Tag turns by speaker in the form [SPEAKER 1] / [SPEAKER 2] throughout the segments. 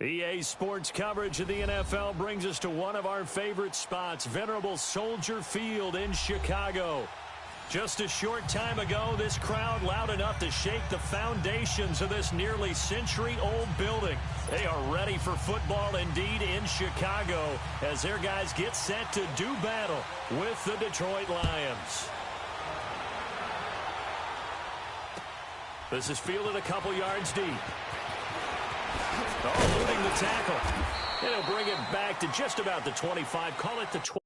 [SPEAKER 1] EA Sports coverage of the NFL brings us to one of our favorite spots, venerable Soldier Field in Chicago. Just a short time ago, this crowd loud enough to shake the foundations of this nearly century-old building. They are ready for football indeed in Chicago as their guys get set to do battle with the Detroit Lions. This is fielded a couple yards deep. Oh, eluding the tackle. And he'll bring it back to just about the 25. Call it the 20.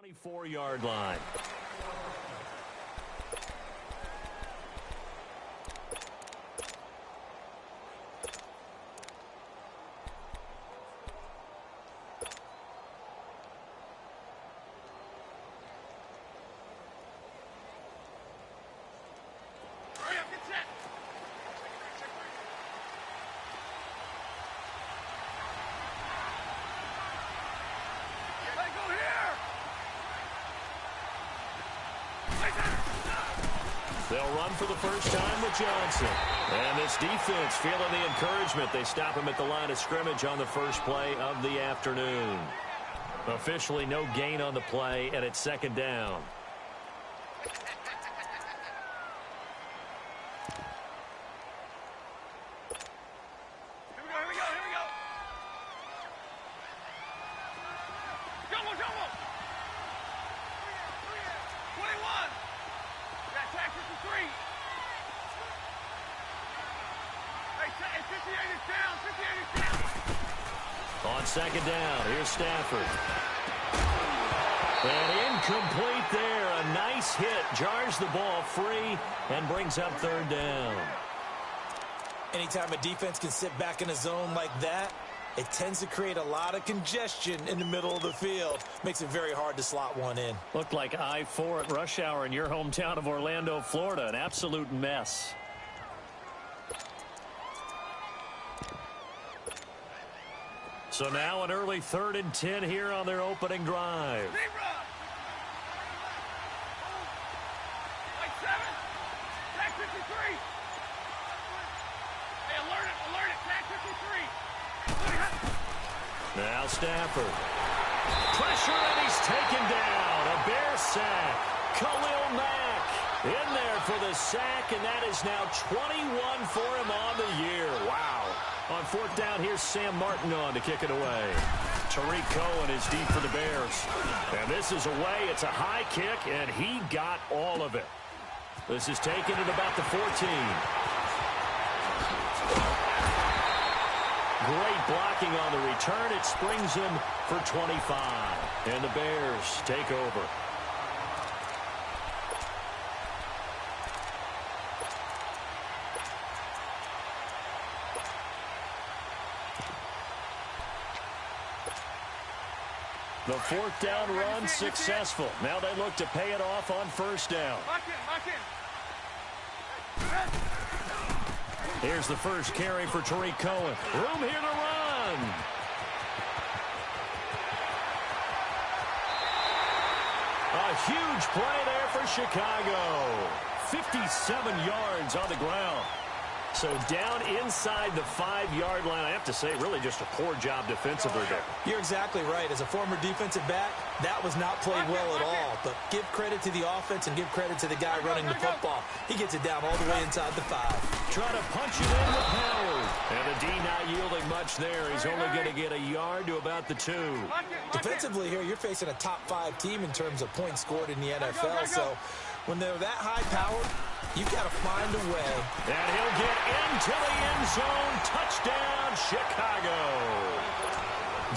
[SPEAKER 1] 24-yard line. They'll run for the first time with Johnson. And this defense feeling the encouragement. They stop him at the line of scrimmage on the first play of the afternoon. Officially no gain on the play, and it's second down. On second down, here's Stafford. And incomplete there. A nice hit. Jars the ball free and brings up third down.
[SPEAKER 2] Anytime a defense can sit back in a zone like that, it tends to create a lot of congestion in the middle of the field. Makes it very hard to slot one in.
[SPEAKER 1] Looked like I-4 at rush hour in your hometown of Orlando, Florida. An absolute mess. So now an early 3rd and 10 here on their opening drive. Now Stafford. Pressure, and he's taken down. A Bear sack. Khalil Mack in there for the sack, and that is now 21 for him on the year. Wow. On 4th down, here's Sam Martin on to kick it away. Tariq Cohen is deep for the Bears. And this is away. It's a high kick, and he got all of it. This is taken at about the 14. Great blocking on the return. It springs him for 25. And the Bears take over. The 4th down run successful. Now they look to pay it off on 1st down. Here's the first carry for Tariq Cohen. Room here to run. A huge play there for Chicago. 57 yards on the ground. So down inside the 5-yard line. I have to say, really just a poor job defensively there.
[SPEAKER 2] You're exactly right. As a former defensive back, that was not played well at all. But give credit to the offense and give credit to the guy running the football. He gets it down all the way inside the 5.
[SPEAKER 1] Trying to punch it in with Howard. And the D not yielding much there. He's only going to get a yard to about the 2.
[SPEAKER 2] Defensively here, you're facing a top 5 team in terms of points scored in the NFL. So when they're that high-powered, you've got to find a way.
[SPEAKER 1] And he'll get into the end zone. Touchdown, Chicago.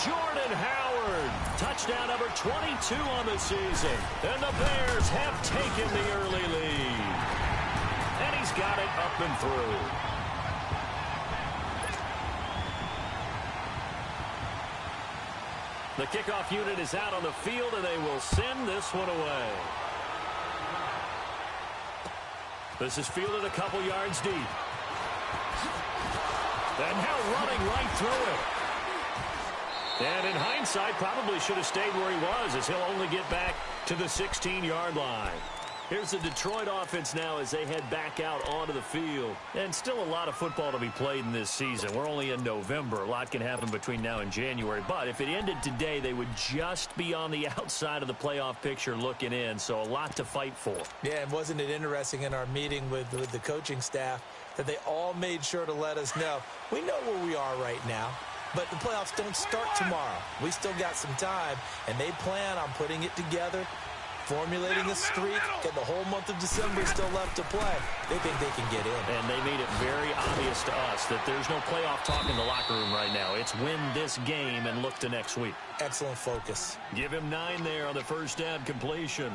[SPEAKER 1] Jordan Howard. Touchdown number 22 on the season. And the Bears have taken the early lead. And he's got it up and through. The kickoff unit is out on the field, and they will send this one away. This is fielded a couple yards deep. And now running right through it. And in hindsight, probably should have stayed where he was, as he'll only get back to the 16-yard line. Here's the Detroit offense now as they head back out onto the field. And still a lot of football to be played in this season. We're only in November. A lot can happen between now and January. But if it ended today, they would just be on the outside of the playoff picture looking in. So a lot to fight for.
[SPEAKER 2] Yeah, and wasn't it interesting in our meeting with the coaching staff that they all made sure to let us know, we know where we are right now, but the playoffs don't start tomorrow. We still got some time, and they plan on putting it together formulating a streak, and the whole month of December still left to play. They think they can get in.
[SPEAKER 1] And they made it very obvious to us that there's no playoff talk in the locker room right now. It's win this game and look to next week.
[SPEAKER 2] Excellent focus.
[SPEAKER 1] Give him 9 there on the first down completion.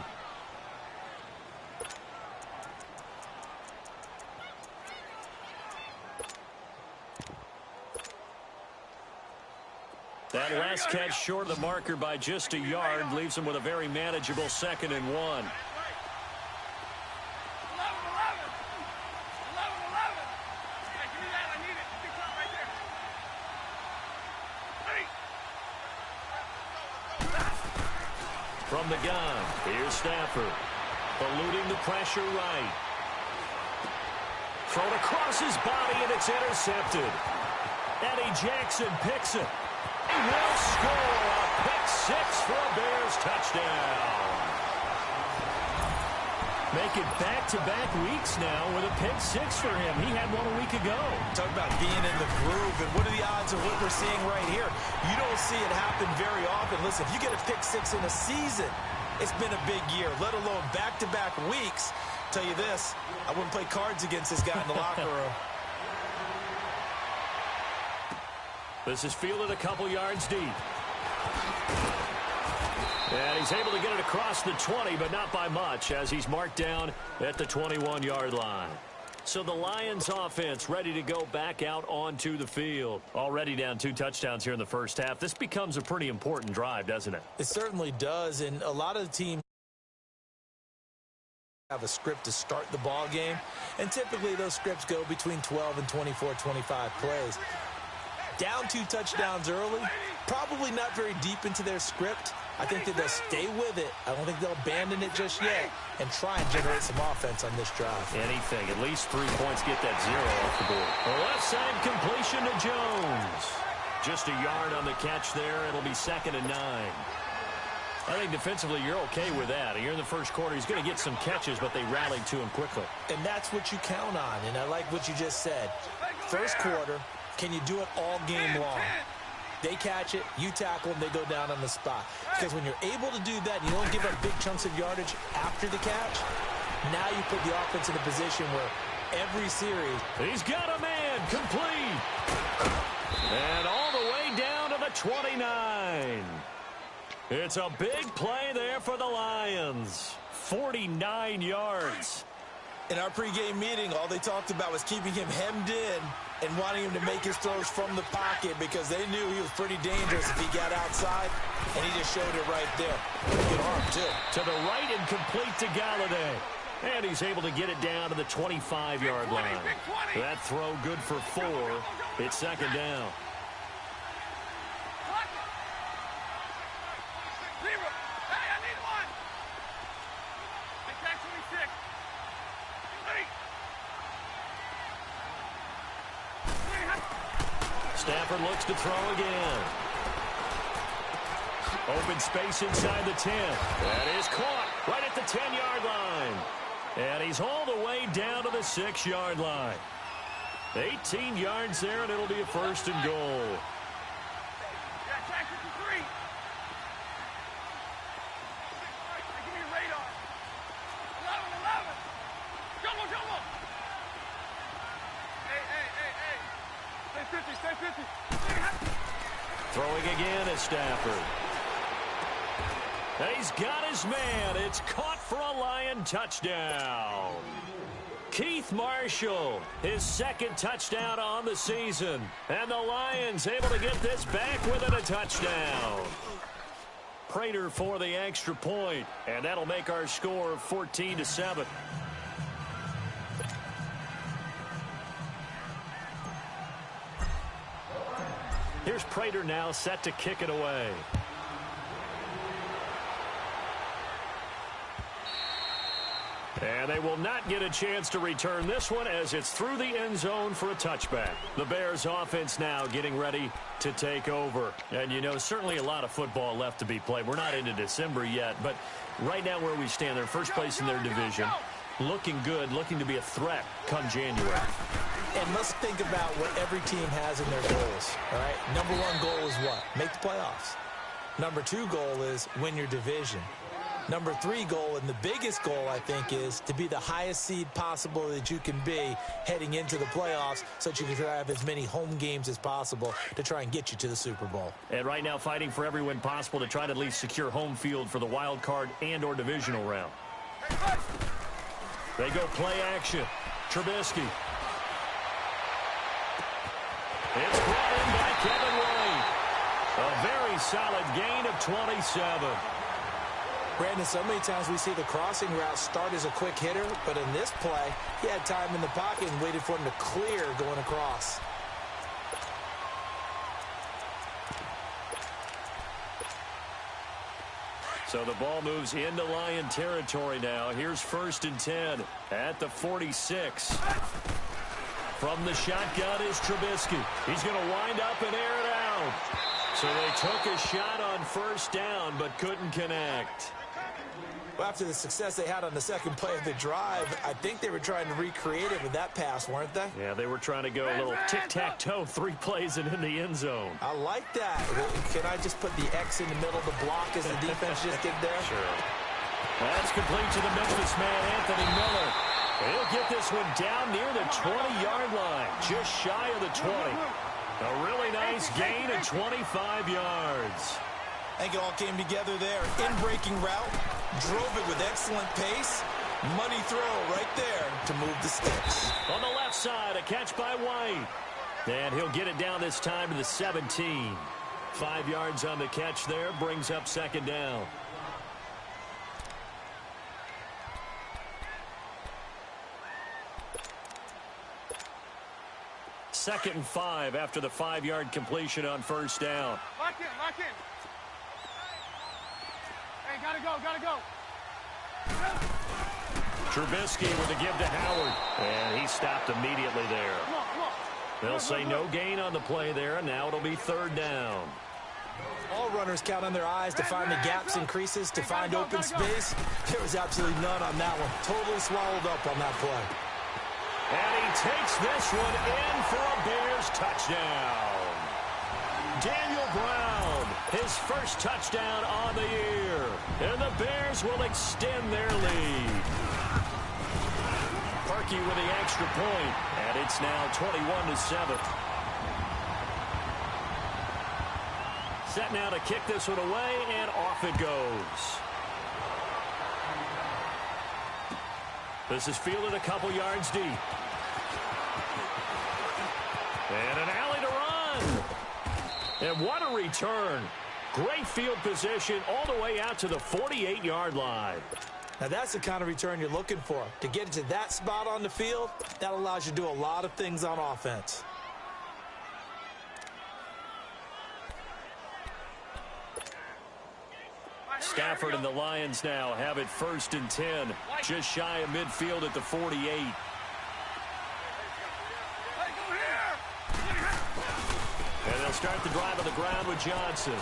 [SPEAKER 1] That last catch short of the marker by just a yard leaves him with a very manageable 2nd and 1. From the gun, here's Stafford. Eluding the pressure right. Thrown across his body, and it's intercepted. Eddie Jackson picks it. He will score a pick-6 for a Bears touchdown. Make it back-to-back weeks now with a pick-6 for him. He had one a week ago.
[SPEAKER 2] Talk about being in the groove, and what are the odds of what we're seeing right here? You don't see it happen very often. Listen, if you get a pick-6 in a season, it's been a big year, let alone back-to-back weeks. Tell you this, I wouldn't play cards against this guy in the locker room.
[SPEAKER 1] This is fielded a couple yards deep. And he's able to get it across the 20, but not by much, as he's marked down at the 21-yard line. So the Lions offense ready to go back out onto the field. Already down 2 touchdowns here in the first half. This becomes a pretty important drive, doesn't it?
[SPEAKER 2] It certainly does, and a lot of the teams have a script to start the ball game, and typically those scripts go between 12 and 24, 25 plays. Down 2 touchdowns early, probably not very deep into their script. I think that they'll stay with it. I don't think they'll abandon it just yet and try and generate some offense on this drive.
[SPEAKER 1] Anything, at least 3 points, get that 0 off the board. The left side completion to Jones. Just a yard on the catch there. It'll be 2nd and 9. I think defensively you're okay with that. Here in the first quarter, he's going to get some catches, but they rallied to him quickly.
[SPEAKER 2] And that's what you count on, and I like what you just said. First quarter, can you do it all game long? They catch it, you tackle them, they go down on the spot. Because when you're able to do that, and you don't give up big chunks of yardage after the catch, now you put the offense in a position where every series...
[SPEAKER 1] He's got a man, complete. And all the way down to the 29. It's a big play there for the Lions. 49 yards.
[SPEAKER 2] In our pregame meeting, all they talked about was keeping him hemmed in and wanting him to make his throws from the pocket because they knew he was pretty dangerous if he got outside, and he just showed it right there. Good arm, too.
[SPEAKER 1] To the right and complete to Galladay. And he's able to get it down to the 25-yard line. That throw good for 4. It's 2nd down. Stafford looks to throw again. Open space inside the 10. That is caught right at the 10-yard line. And he's all the way down to the 6-yard line. 18 yards there, and it'll be a 1st and goal. Throwing again is Stafford. And he's got his man. It's caught for a Lion touchdown. Keith Marshall, his 2nd touchdown on the season. And the Lions able to get this back within a touchdown. Prater for the extra point. And that'll make our score 14-7. Here's Prater now set to kick it away. And they will not get a chance to return this one as it's through the end zone for a touchback. The Bears offense now getting ready to take over. And, you know, certainly a lot of football left to be played. We're not into December yet, but right now where we stand, they're first place in their division. Looking good, looking to be a threat come January.
[SPEAKER 2] And let's think about what every team has in their goals, all right? Number 1 goal is what? Make the playoffs. Number 2 goal is win your division. Number 3 goal, and the biggest goal, I think, is to be the highest seed possible that you can be heading into the playoffs so that you can have as many home games as possible to try and get you to the Super Bowl.
[SPEAKER 1] And right now fighting for every win possible to try to at least secure home field for the wild card and or divisional round. They go play action. Trubisky. It's brought in by Kevin White. A very solid gain of 27.
[SPEAKER 2] Brandon, so many times we see the crossing route start as a quick hitter, but in this play, he had time in the pocket and waited for him to clear going across.
[SPEAKER 1] So the ball moves into Lion territory now. Here's 1st and 10 at the 46. From the shotgun is Trubisky. He's going to wind up and air it out. So they took a shot on 1st down but couldn't connect.
[SPEAKER 2] Well, after the success they had on the second play of the drive, I think they were trying to recreate it with that pass, weren't they?
[SPEAKER 1] Yeah, they were trying to go a little tic-tac-toe, 3 plays and in the end zone.
[SPEAKER 2] I like that. Can I just put the X in the middle of the block as the defense just did there?
[SPEAKER 1] Sure. That's complete to the Memphis man, Anthony Miller. He'll get this one down near the 20-yard line, just shy of the 20. A really nice gain of 25 yards.
[SPEAKER 2] I think it all came together there. In-breaking route, drove it with excellent pace. Money throw right there to move the sticks.
[SPEAKER 1] On the left side, a catch by White. And he'll get it down this time to the 17. 5 yards on the catch there, brings up 2nd down. Second and 5 after the 5-yard completion on 1st down.
[SPEAKER 3] Lock in, lock in. Hey, gotta go.
[SPEAKER 1] Trubisky with a give to Howard. And he stopped immediately there.
[SPEAKER 3] Come on.
[SPEAKER 1] They'll say no gain on the play there, and now it'll be 3rd down.
[SPEAKER 2] All runners count on their eyes to find the gaps and creases, to find open space. There was absolutely none on that one. Totally swallowed up on that play.
[SPEAKER 1] And he takes this one in for a Bears touchdown. Daniel Brown, his first touchdown on the year. And the Bears will extend their lead. Parkey with the extra point, and it's now 21-7. Set now to kick this one away, and off it goes. This is fielded a couple yards deep. And an alley to run. And what a return. Great field position all the way out to the 48-yard line.
[SPEAKER 2] Now that's the kind of return you're looking for. To get into that spot on the field, that allows you to do a lot of things on offense.
[SPEAKER 1] Stafford and the Lions now have it 1st and 10. Just shy of midfield at the 48. And they'll start the drive on the ground with Johnson.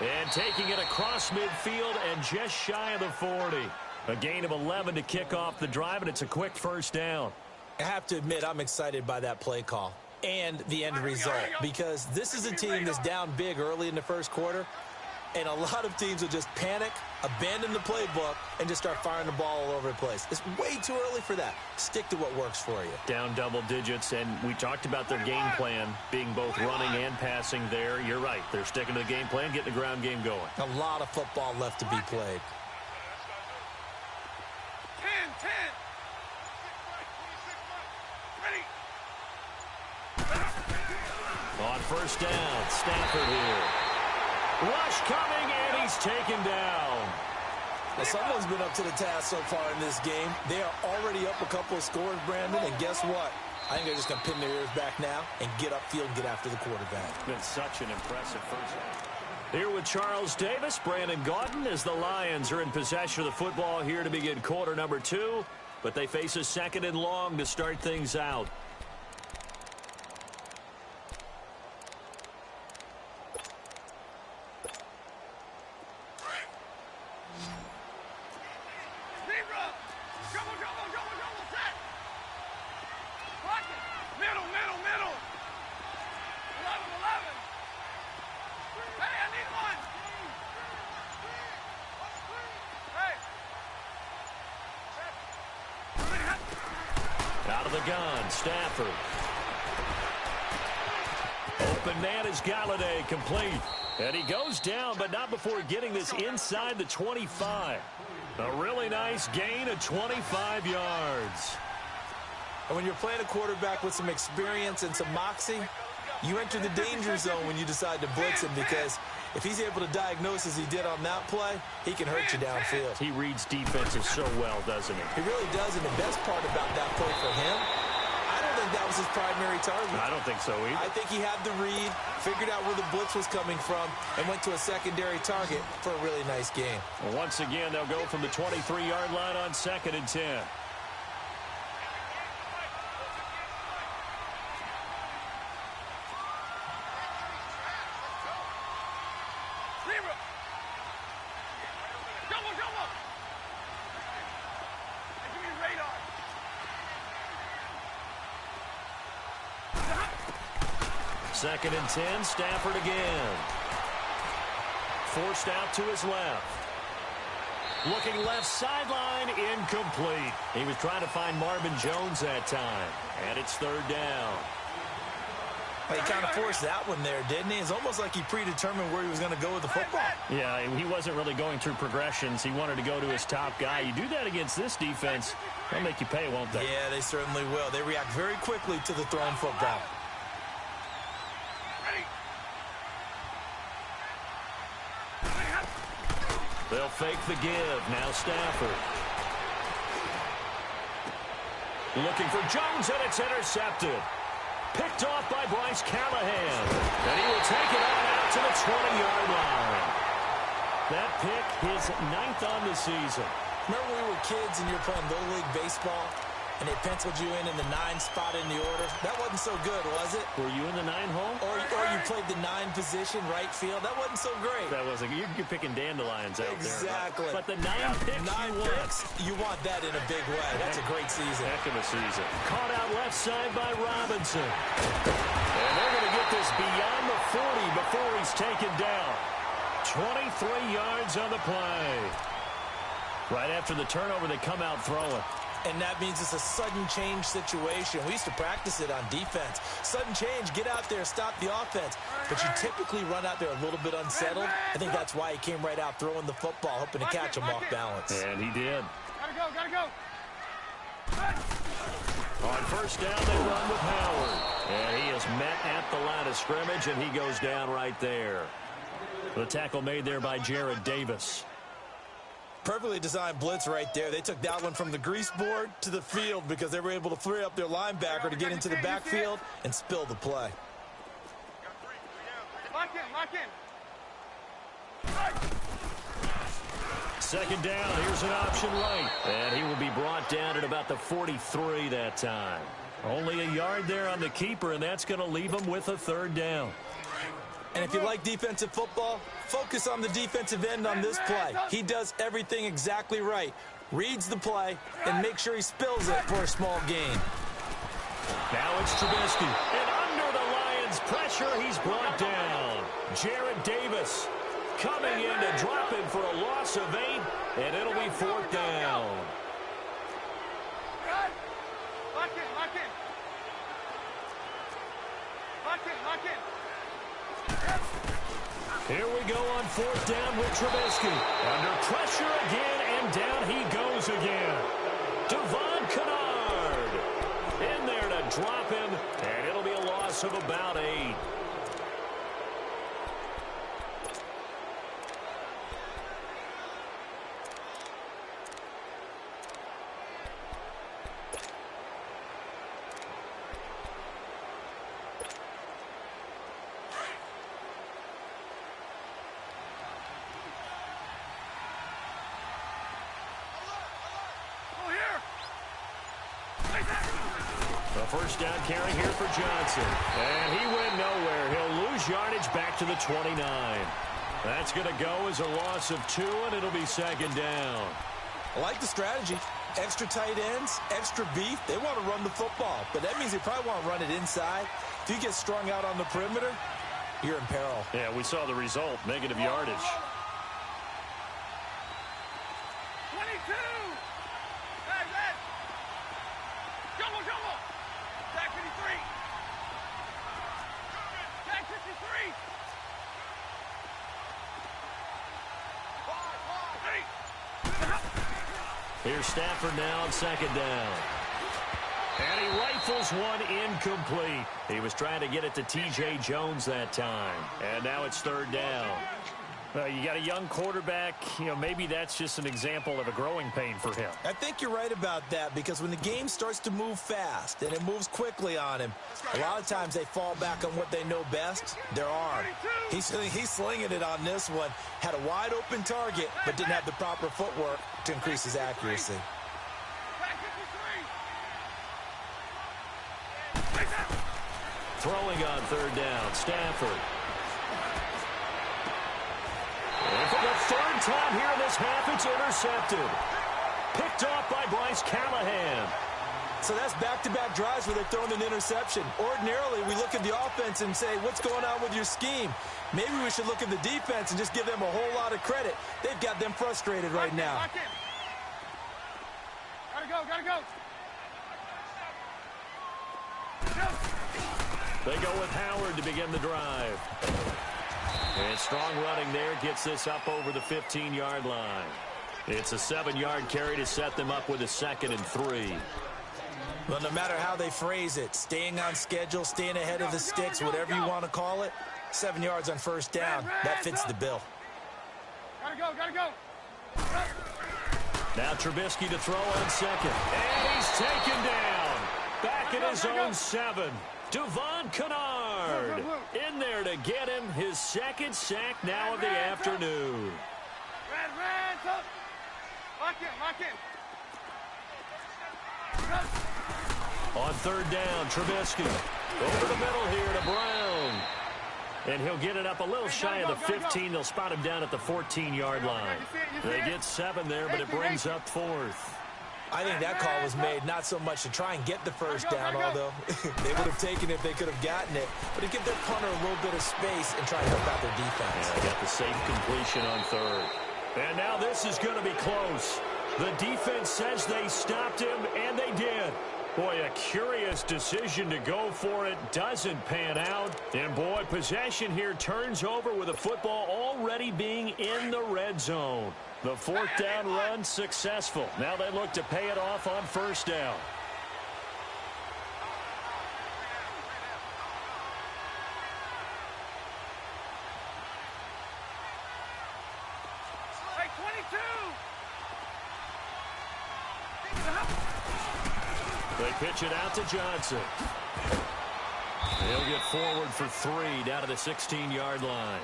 [SPEAKER 1] And taking it across midfield and just shy of the 40. A gain of 11 to kick off the drive, and it's a quick 1st down.
[SPEAKER 2] I have to admit, I'm excited by that play call and the end result, because this is a team that's down big early in the 1st quarter, and a lot of teams will just panic, abandon the playbook, and just start firing the ball all over the place. It's way too early for that. Stick to what works for you.
[SPEAKER 1] Down double digits, and we talked about their game plan being both running and passing there. You're right. They're sticking to the game plan, getting the ground game going.
[SPEAKER 2] A lot of football left to be played.
[SPEAKER 3] 10. Ready.
[SPEAKER 1] On 1st down, Stafford here. Rush coming, and he's taken down.
[SPEAKER 2] Now, someone's been up to the task so far in this game. They are already up a couple of scores, Brandon, and guess what? I think they're just going to pin their ears back now and get upfield and get after the quarterback.
[SPEAKER 1] Been such an impressive first half. Here with Charles Davis, Brandon Gaudin, as the Lions are in possession of the football here to begin quarter number 2, but they face a 2nd and long to start things out. the gun, Stafford. Open man is Galladay, complete. And he goes down, but not before getting this inside the 25. A really nice gain of 25 yards.
[SPEAKER 2] And when you're playing a quarterback with some experience and some moxie, you enter the danger zone when you decide to blitz him, because if he's able to diagnose as he did on that play, he can hurt you downfield.
[SPEAKER 1] He reads defenses so well, doesn't he?
[SPEAKER 2] He really does, and the best part about that play for him, I don't think that was his primary target.
[SPEAKER 1] I don't think so either.
[SPEAKER 2] I think he had the read, figured out where the blitz was coming from, and went to a secondary target for a really nice game.
[SPEAKER 1] Well, once again, they'll go from the 23-yard line on 2nd and 10. Second and 10, Stafford again. Forced out to his left. Looking left sideline, incomplete. He was trying to find Marvin Jones that time, and it's 3rd down.
[SPEAKER 2] Well, he kind of forced that one there, didn't he? It's almost like he predetermined where he was going to go with the football.
[SPEAKER 1] Yeah, he wasn't really going through progressions. He wanted to go to his top guy. You do that against this defense, they'll make you pay, won't they?
[SPEAKER 2] Yeah, they certainly will. They react very quickly to the thrown football.
[SPEAKER 1] They'll fake the give. Now Stafford. Looking for Jones, and it's intercepted. Picked off by Bryce Callahan. And he will take it on out to the 20-yard line. That pick, his 9th on the season.
[SPEAKER 2] Remember when we were kids and you were playing Little League Baseball, and they penciled you in the 9 spot in the order? That wasn't so good, was it?
[SPEAKER 1] Were you in the 9 hole?
[SPEAKER 2] Or you played the 9 position, right field? That wasn't so great.
[SPEAKER 1] That wasn't. You're picking dandelions out
[SPEAKER 2] exactly.
[SPEAKER 1] there. But the 9 picks
[SPEAKER 2] you want that in a big way. That's a great season.
[SPEAKER 1] Heck of a season. Caught out left side by Robinson. And they're going to get this beyond the 40 before he's taken down. 23 yards on the play. Right after the turnover, they come out throwing.
[SPEAKER 2] And that means it's a sudden change situation. We used to practice it on defense. Sudden change, get out there, stop the offense. But you typically run out there a little bit unsettled. I think that's why he came right out throwing the football, hoping to catch him off balance.
[SPEAKER 1] And he did.
[SPEAKER 3] Gotta go.
[SPEAKER 1] On 1st down, they run with Howard. And he is met at the line of scrimmage, and he goes down right there. The tackle made there by Jared Davis.
[SPEAKER 2] Perfectly designed blitz right there. They took that one from the grease board to the field because they were able to free up their linebacker to get into the backfield and spill the play.
[SPEAKER 3] Lock in.
[SPEAKER 1] 2nd down, here's an option right. And he will be brought down at about the 43 that time. Only a yard there on the keeper, and that's going to leave him with a 3rd down.
[SPEAKER 2] And if you like defensive football, focus on the defensive end on this play. He does everything exactly right. Reads the play and makes sure he spills it for a small gain.
[SPEAKER 1] Now it's Trubisky. And under the Lions' pressure, he's brought down. Jared Davis coming in to drop him for a loss of 8, and it'll be 4th down.
[SPEAKER 3] Lock in.
[SPEAKER 1] Here we go on 4th down with Trubisky. Under pressure again, and down he goes again. Devon Kennard in there to drop him, and it'll be a loss of about 8. A 1st down carry here for Johnson. And he went nowhere. He'll lose yardage back to the 29. That's going to go as a loss of 2, and it'll be 2nd down.
[SPEAKER 2] I like the strategy. Extra tight ends, extra beef. They want to run the football, but that means they probably want to run it inside. If you get strung out on the perimeter, you're in peril.
[SPEAKER 1] Yeah, we saw the result, negative yardage.
[SPEAKER 3] 22! Hey, Red! Jumbo!
[SPEAKER 1] Here's Stafford now on second down. And he rifles one incomplete. He was trying to get it to T.J. Jones that time. And now it's third down.
[SPEAKER 4] Well, you got a young quarterback. You know, maybe that's just an example of a growing pain for him.
[SPEAKER 2] I think you're right about that, because when the game starts to move fast and it moves quickly on him, a lot of times they fall back on what they know best, their arm. He's slinging it on this one. Had a wide open target, but didn't have the proper footwork to increase his accuracy.
[SPEAKER 1] Throwing on third down, Stafford. And for the third time here in this half, it's intercepted. Picked off by Bryce Callahan.
[SPEAKER 2] So that's back-to-back drives where they've thrown an interception. Ordinarily, we look at the offense and say, what's going on with your scheme? Maybe we should look at the defense and just give them a whole lot of credit. They've got them frustrated right now.
[SPEAKER 3] Gotta go.
[SPEAKER 1] They go with Howard to begin the drive. And strong running there gets this up over the 15-yard line. It's a 7-yard carry to set them up with a 2nd and 3.
[SPEAKER 2] Well, no matter how they phrase it, staying on schedule, staying ahead of the sticks, whatever you want to call it, 7 yards on first down, that fits the bill.
[SPEAKER 3] Gotta go.
[SPEAKER 1] Now Trubisky to throw on second. And he's taken down. Back at his own 7. Devon Kennard in there to get him his 2nd sack now of the afternoon.
[SPEAKER 3] Red, lock in.
[SPEAKER 1] On third down, Trubisky over the middle here to Brown. And he'll get it up a little shy of the 15. They'll spot him down at the 14-yard line. They get 7 there, but it brings up 4th.
[SPEAKER 2] I think that call was made not so much to try and get the first down, although they would have taken it if they could have gotten it, but to give their punter a little bit of space and try to help out their defense.
[SPEAKER 1] Yeah, they got the safe completion on third. And now this is going to be close. The defense says they stopped him, and they did. Boy, a curious decision to go for it. Doesn't pan out. And, boy, possession here turns over with the football already being in the red zone. The 4th down run successful. Now they look to pay it off on first down.
[SPEAKER 3] Hey, 22!
[SPEAKER 1] They pitch it out to Johnson. He'll get forward for 3 down to the 16-yard line.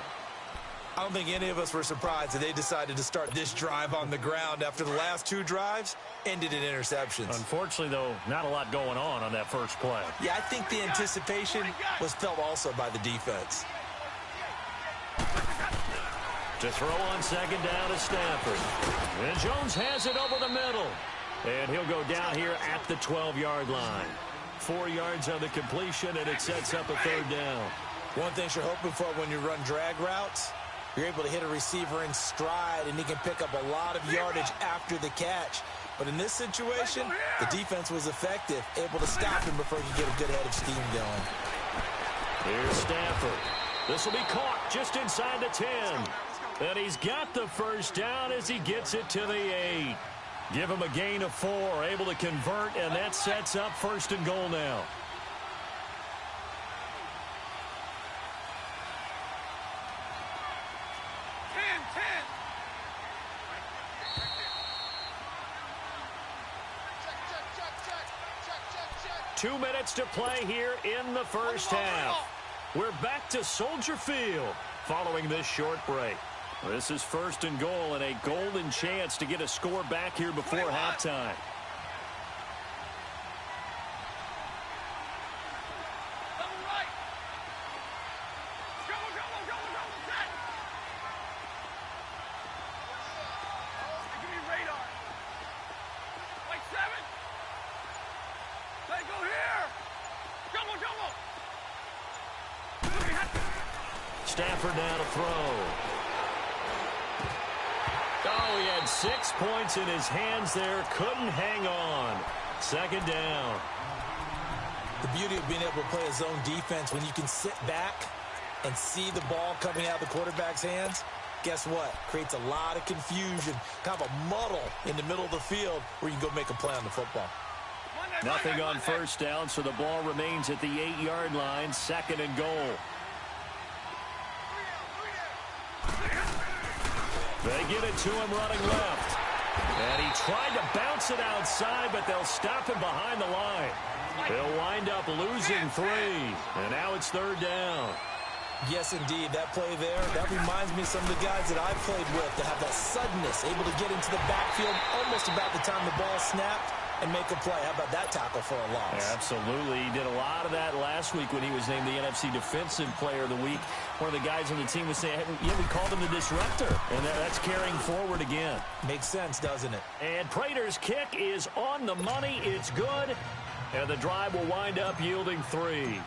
[SPEAKER 2] I don't think any of us were surprised that they decided to start this drive on the ground after the last 2 drives ended in interceptions.
[SPEAKER 4] Unfortunately, though, not a lot going on that first play.
[SPEAKER 2] Yeah, I think the anticipation was felt also by the defense.
[SPEAKER 1] To throw on second down to Stafford. And Jones has it over the middle. And he'll go down here at the 12-yard line. 4 yards on the completion, and it sets up a third down.
[SPEAKER 2] One thing you're hoping for when you run drag routes, you're able to hit a receiver in stride, and he can pick up a lot of yardage after the catch. But in this situation, the defense was effective, able to stop him before he could get a good head of steam going.
[SPEAKER 1] Here's Stafford. This will be caught just inside the 10. And he's got the first down as he gets it to the 8. Give him a gain of 4, able to convert, and that sets up 1st and goal now. Check. 2 minutes to play here in the first half. We're back to Soldier Field following this short break. This is 1st and goal and a golden chance to get a score back here before halftime. Stafford now to throw. Oh, he had 6 points in his hands there. Couldn't hang on. 2nd down.
[SPEAKER 2] The beauty of being able to play a zone defense when you can sit back and see the ball coming out of the quarterback's hands, guess what? Creates a lot of confusion, kind of a muddle in the middle of the field where you can go make a play on the football.
[SPEAKER 1] Nothing on first down, so the ball remains at the 8-yard line, 2nd and goal. They get it to him running left. And he tried to bounce it outside, but they'll stop him behind the line. They'll wind up losing 3. And now it's 3rd down.
[SPEAKER 2] Yes, indeed. That play there, that reminds me of some of the guys that I've played with that have that suddenness, able to get into the backfield almost about the time the ball snapped and make a play. How about that tackle for a loss?
[SPEAKER 1] Absolutely. He did a lot of that last week when he was named the NFC Defensive Player of the Week. One of the guys on the team was saying, yeah, we called him the disruptor. And that's carrying forward again.
[SPEAKER 2] Makes sense, doesn't it?
[SPEAKER 1] And Prater's kick is on the money. It's good. And the drive will wind up yielding 3.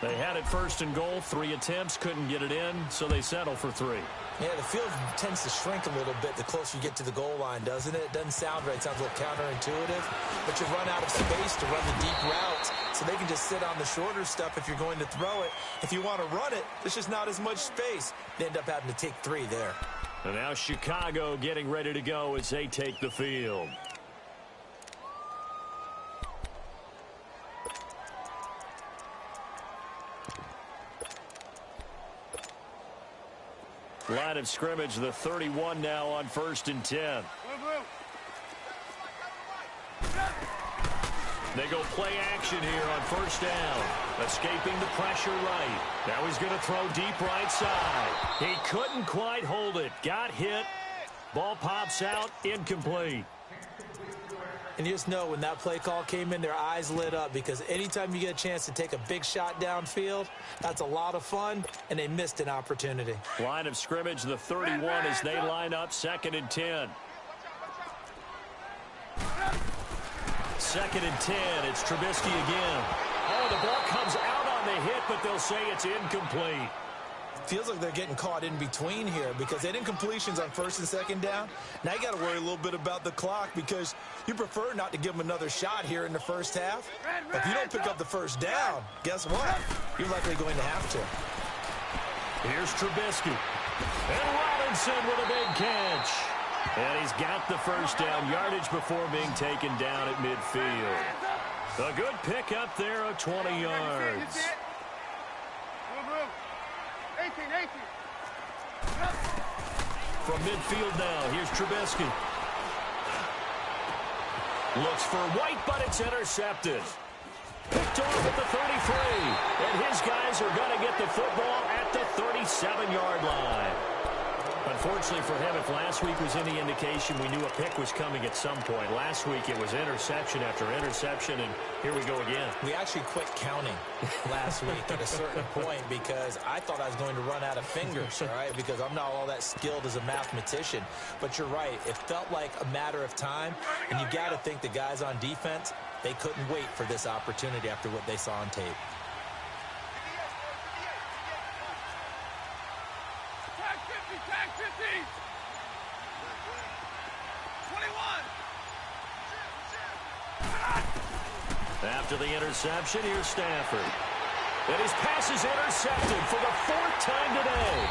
[SPEAKER 1] They had it 1st and goal, 3 attempts, couldn't get it in, so they settle for 3.
[SPEAKER 2] Yeah, the field tends to shrink a little bit the closer you get to the goal line, doesn't it? It doesn't sound right. It sounds a little counterintuitive. But you run out of space to run the deep routes, so they can just sit on the shorter stuff if you're going to throw it. If you want to run it, there's just not as much space. They end up having to take 3 there.
[SPEAKER 1] And now Chicago getting ready to go as they take the field. Line of scrimmage, the 31 now on 1st and 10. They go play action here on 1st down. Escaping the pressure right. Now he's going to throw deep right side. He couldn't quite hold it. Got hit. Ball pops out. Incomplete.
[SPEAKER 2] And you just know when that play call came in, their eyes lit up because anytime you get a chance to take a big shot downfield, that's a lot of fun, and they missed an opportunity.
[SPEAKER 1] Line of scrimmage, the 31 as they line up 2nd and 10. 2nd and 10, it's Trubisky again. Oh, the ball comes out on the hit, but they'll say it's incomplete.
[SPEAKER 2] Feels like they're getting caught in between here because they did incompletions on 1st and 2nd down. Now you got to worry a little bit about the clock because you prefer not to give them another shot here in the 1st half. But if you don't pick up the 1st down, guess what? You're likely going to have to.
[SPEAKER 1] Here's Trubisky. And Robinson with a big catch. And he's got the 1st down yardage before being taken down at midfield. A good pick up there of 20 yards.
[SPEAKER 3] 18.
[SPEAKER 1] From midfield now, here's Trubisky. Looks for White, but it's intercepted. Picked off at the 33. And his guys are going to get the football at the 37-yard line. Unfortunately for him, if last week was any indication, we knew a pick was coming at some point. Last week it was interception after interception, and here we go again.
[SPEAKER 2] We actually quit counting last week at a certain point because I thought I was going to run out of fingers, all right, because I'm not all that skilled as a mathematician. But you're right. It felt like a matter of time, and you got to think the guys on defense, they couldn't wait for this opportunity after what they saw on tape.
[SPEAKER 3] Tag 50. 21.
[SPEAKER 1] After the interception, here's Stafford. And his pass is intercepted for the 4th time today.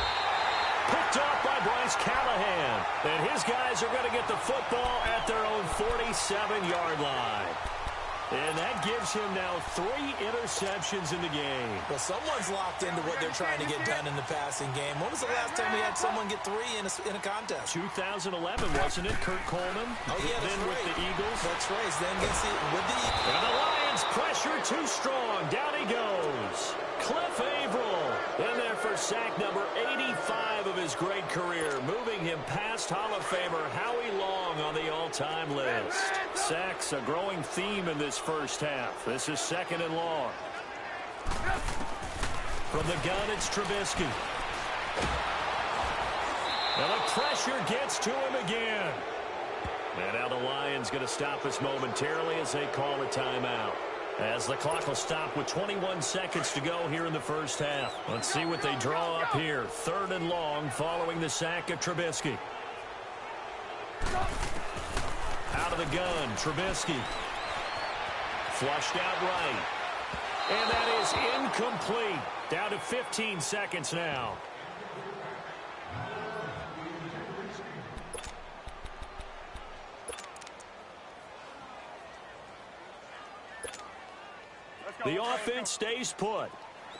[SPEAKER 1] Picked off by Bryce Callahan. And his guys are going to get the football at their own 47-yard line. And that gives him now 3 interceptions in the game.
[SPEAKER 2] Well, someone's locked into what they're trying to get done in the passing game. When was the last time we had someone get 3 in a contest?
[SPEAKER 1] 2011, wasn't it? Kurt Coleman.
[SPEAKER 2] Oh, yeah, that's
[SPEAKER 1] then
[SPEAKER 2] right.
[SPEAKER 1] With the Eagles.
[SPEAKER 2] That's right. Then with the Eagles.
[SPEAKER 1] And the Lions pressure too strong. Down he goes. Cliff Averill in there for sack number 85 of his great career, moving him past Hall of Famer Howie Long on the all-time list. Sacks a growing theme in this 1st half. This is 2nd and long. From the gun, it's Trubisky. And the pressure gets to him again. And now the Lions going to stop us momentarily as they call a timeout. As the clock will stop with 21 seconds to go here in the 1st half. Let's see what they draw up here. 3rd and long following the sack of Trubisky. Out of the gun, Trubisky. Flushed out right. And that is incomplete. Down to 15 seconds now. The offense stays put.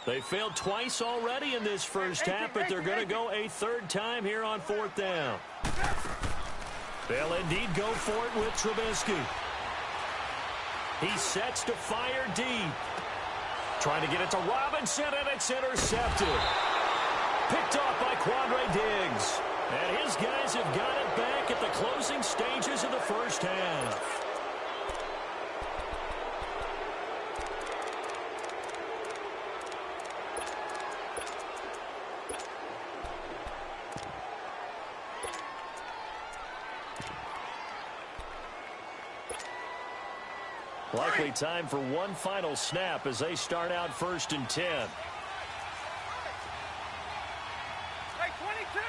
[SPEAKER 1] They failed twice already in this first half, but they're going to go a third time here on fourth down. They'll indeed go for it with Trubisky. He sets to fire deep. Trying to get it to Robinson, and it's intercepted. Picked off by Quandre Diggs. And his guys have got it back at the closing stages of the first half. Likely time for one final snap as they start out 1st and 10.
[SPEAKER 3] Hey, 22!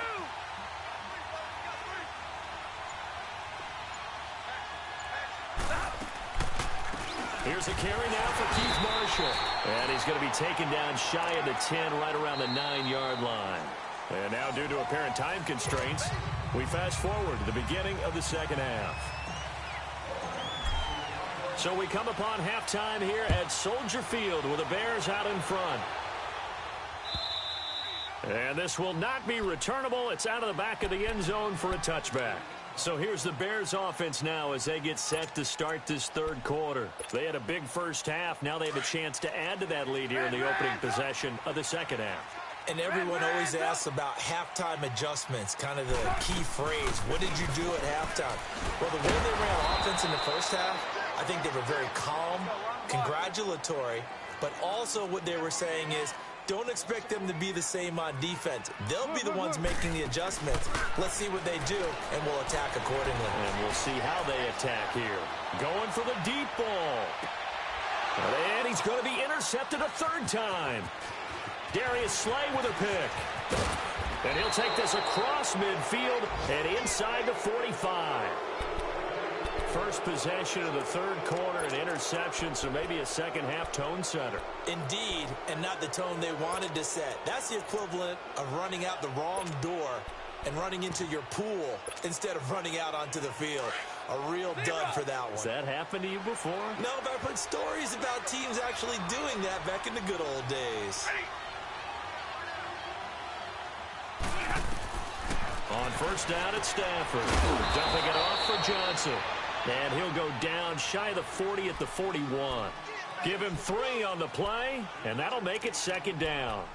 [SPEAKER 1] Here's a carry now for Keith Marshall. And he's going to be taken down shy of the 10, right around the 9-yard line. And now, due to apparent time constraints, we fast forward to the beginning of the second half. So we come upon halftime here at Soldier Field with the Bears out in front. And this will not be returnable. It's out of the back of the end zone for a touchback. So here's the Bears offense now as they get set to start this third quarter. They had a big first half. Now they have a chance to add to that lead here in the opening possession of the second half.
[SPEAKER 2] And everyone always asks about halftime adjustments, kind of the key phrase. What did you do at halftime? Well, the way they ran offense in the first half, I think they were very calm, congratulatory, but also what they were saying is don't expect them to be the same on defense. They'll be the ones making the adjustments. Let's see what they do, and we'll attack accordingly.
[SPEAKER 1] And we'll see how they attack here. Going for the deep ball. And he's going to be intercepted a third time. Darius Slay with a pick. And he'll take this across midfield and inside the 45. First possession of the third quarter, an interception, so maybe a second half tone setter.
[SPEAKER 2] Indeed, and not the tone they wanted to set. That's the equivalent of running out the wrong door and running into your pool instead of running out onto the field. A real dud for that one.
[SPEAKER 1] Has that happened to you before?
[SPEAKER 2] No, but I've heard stories about teams actually doing that back in the good old days.
[SPEAKER 1] On first down at Stafford. Dumping it off for Johnson. And he'll go down shy of the 40 at the 41. Give him 3 on the play, and that'll make it second down.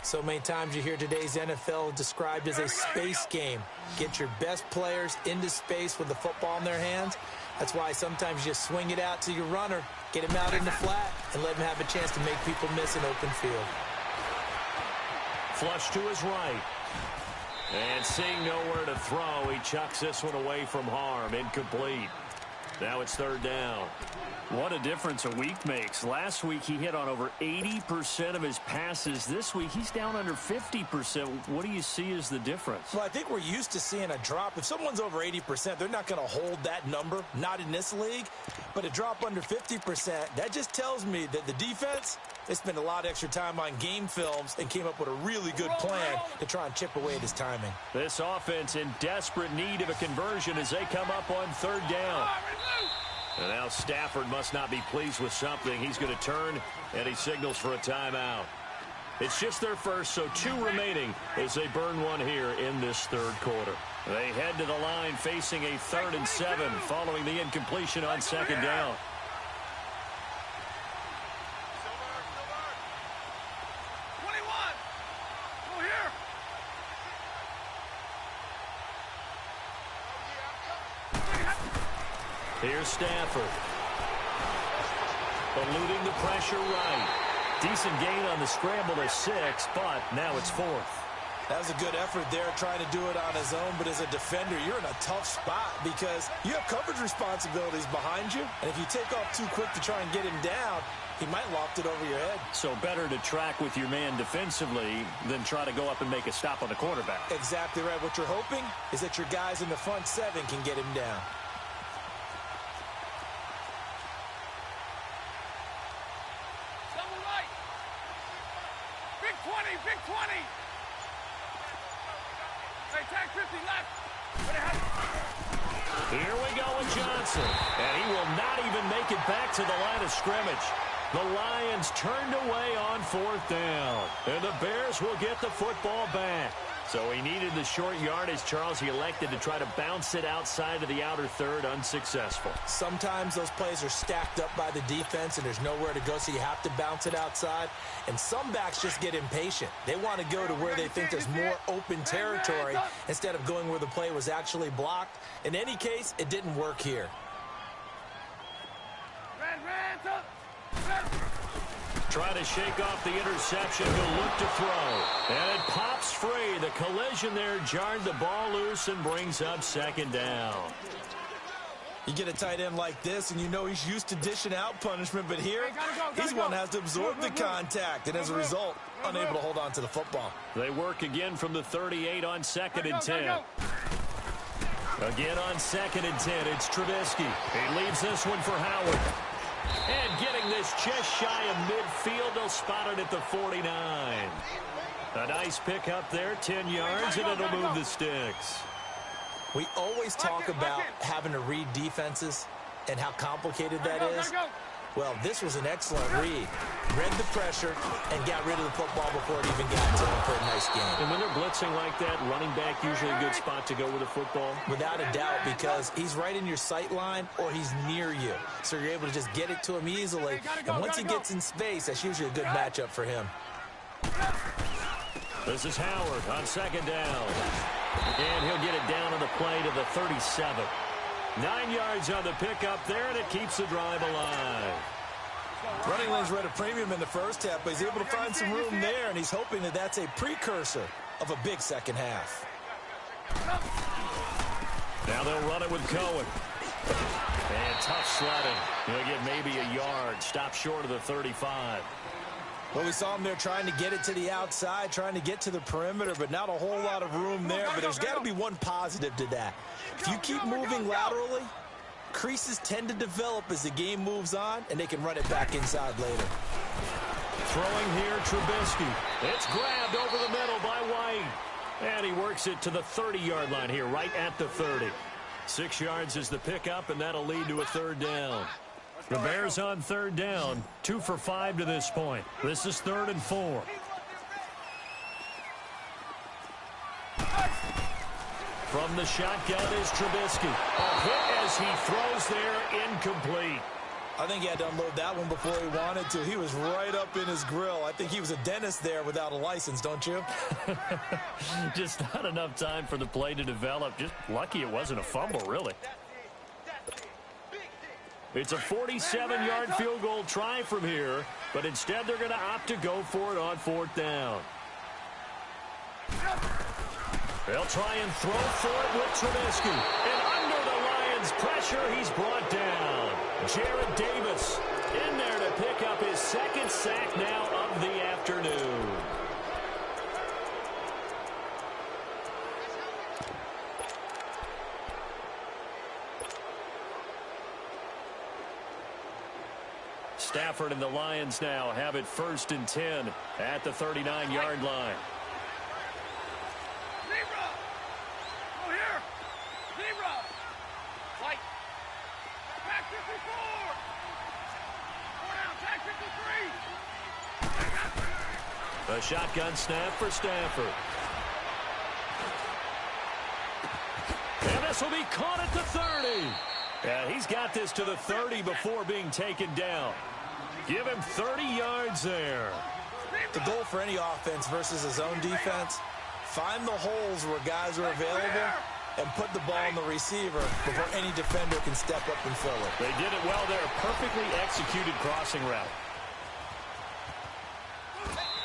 [SPEAKER 2] So many times you hear today's NFL described as a space game. Get your best players into space with the football in their hands. That's why sometimes you swing it out to your runner, get him out in the flat, and let him have a chance to make people miss an open field.
[SPEAKER 1] Flush to his right. And seeing nowhere to throw, he chucks this one away from harm. Incomplete. Now it's third down.
[SPEAKER 4] What a difference a week makes. Last week he hit on over 80% of his passes. This week he's down under 50%. What do you see as the difference?
[SPEAKER 2] Well, I think we're used to seeing a drop. If someone's over 80%, they're not going to hold that number, not in this league. But a drop under 50%, that just tells me that the defense, they spent a lot of extra time on game films and came up with a really good plan to try and chip away at his timing.
[SPEAKER 1] This offense in desperate need of a conversion as they come up on third down. And now Stafford must not be pleased with something. He's going to turn, and he signals for a timeout. It's just their first, so 2 remaining as they burn one here in this third quarter. They head to the line facing a 3rd and 7 following the incompletion on second down. Here's Stafford. Eluding the pressure right. Decent gain on the scramble to 6, but now it's 4th.
[SPEAKER 2] That was a good effort there trying to do it on his own, but as a defender, you're in a tough spot because you have coverage responsibilities behind you, and if you take off too quick to try and get him down, he might loft it over your head.
[SPEAKER 1] So better to track with your man defensively than try to go up and make a stop on the quarterback.
[SPEAKER 2] Exactly right. What you're hoping is that your guys in the front 7 can get him down.
[SPEAKER 3] 20. Hey, tag 50 left.
[SPEAKER 1] Here we go with Johnson. And he will not even make it back to the line of scrimmage. The Lions turned away on 4th down. And the Bears will get the football back. So he needed the short yardage, Charles. He elected to try to bounce it outside of the outer third, unsuccessful.
[SPEAKER 2] Sometimes those plays are stacked up by the defense and there's nowhere to go, so you have to bounce it outside. And some backs just get impatient. They want to go to where they think there's more open territory instead of going where the play was actually blocked. In any case, it didn't work here.
[SPEAKER 1] Try to shake off the interception. He'll look to throw. And it pops free. The collision there jarred the ball loose and brings up 2nd down.
[SPEAKER 2] You get a tight end like this, and you know he's used to dishing out punishment, but here, he's one that has to absorb the contact, and as a result, unable to hold on to the football.
[SPEAKER 1] They work again from the 38 on 2nd and 10. Again on 2nd and 10, it's Trubisky. He leaves this one for Howard. And getting this just shy of midfield, they'll spot it at the 49. A nice pickup there, 10 yards, and it'll move the sticks.
[SPEAKER 2] We always talk about having to read defenses and how complicated that is. Well, this was an excellent read. Read the pressure and got rid of the football before it even got to him for a nice game.
[SPEAKER 1] And when they're blitzing like that, running back usually a good spot to go with the football?
[SPEAKER 2] Without a doubt, because he's right in your sight line or he's near you. So you're able to just get it to him easily. And once he gets in space, that's usually a good matchup for him.
[SPEAKER 1] This is Howard on 2nd down. And he'll get it down on the play to the 37. 9 yards on the pickup there, and it keeps the drive alive.
[SPEAKER 2] Running lanes were at a premium in the first half, but he's able to find some room there, and he's hoping that that's a precursor of a big second half.
[SPEAKER 1] Now they'll run it with Cohen. And tough sledding. He'll get maybe a yard. Stop short of the 35.
[SPEAKER 2] Well, we saw him there trying to get it to the outside, trying to get to the perimeter, but not a whole lot of room there. But there's got to be one positive to that. If you keep moving laterally, creases tend to develop as the game moves on, and they can run it back inside later.
[SPEAKER 1] Throwing here, Trubisky. It's grabbed over the middle by White. And he works it to the 30-yard line here, right at the 30. 6 yards is the pickup, and that'll lead to a 3rd down. The Bears on 3rd down, 2 for 5 to this point. This is 3rd and 4. From the shotgun is Trubisky. A hit as he throws there, incomplete.
[SPEAKER 2] I think he had to unload that one before he wanted to. He was right up in his grill. I think he was a dentist there without a license, don't you?
[SPEAKER 1] Just not enough time for the play to develop. Just lucky it wasn't a fumble, really. It's a 47-yard field goal try from here, but instead they're going to opt to go for it on 4th down. They'll try and throw for it with Trubisky. And under the Lions' pressure, he's brought down. Jarrett Davis in there to pick up his 2nd sack now of the afternoon. Stafford and the Lions now have it 1st and 10 at the 39-yard line.
[SPEAKER 3] Zebra! Go here! Zebra! White! Back 54! 4 down, back 53!
[SPEAKER 1] A shotgun snap for Stafford. And this will be caught at the 30. And he's got this to the 30 before being taken down. Give him 30 yards there.
[SPEAKER 2] The goal for any offense versus his own defense, find the holes where guys are available and put the ball in the receiver before any defender can step up and fill it.
[SPEAKER 1] They did it well there. Perfectly executed crossing route.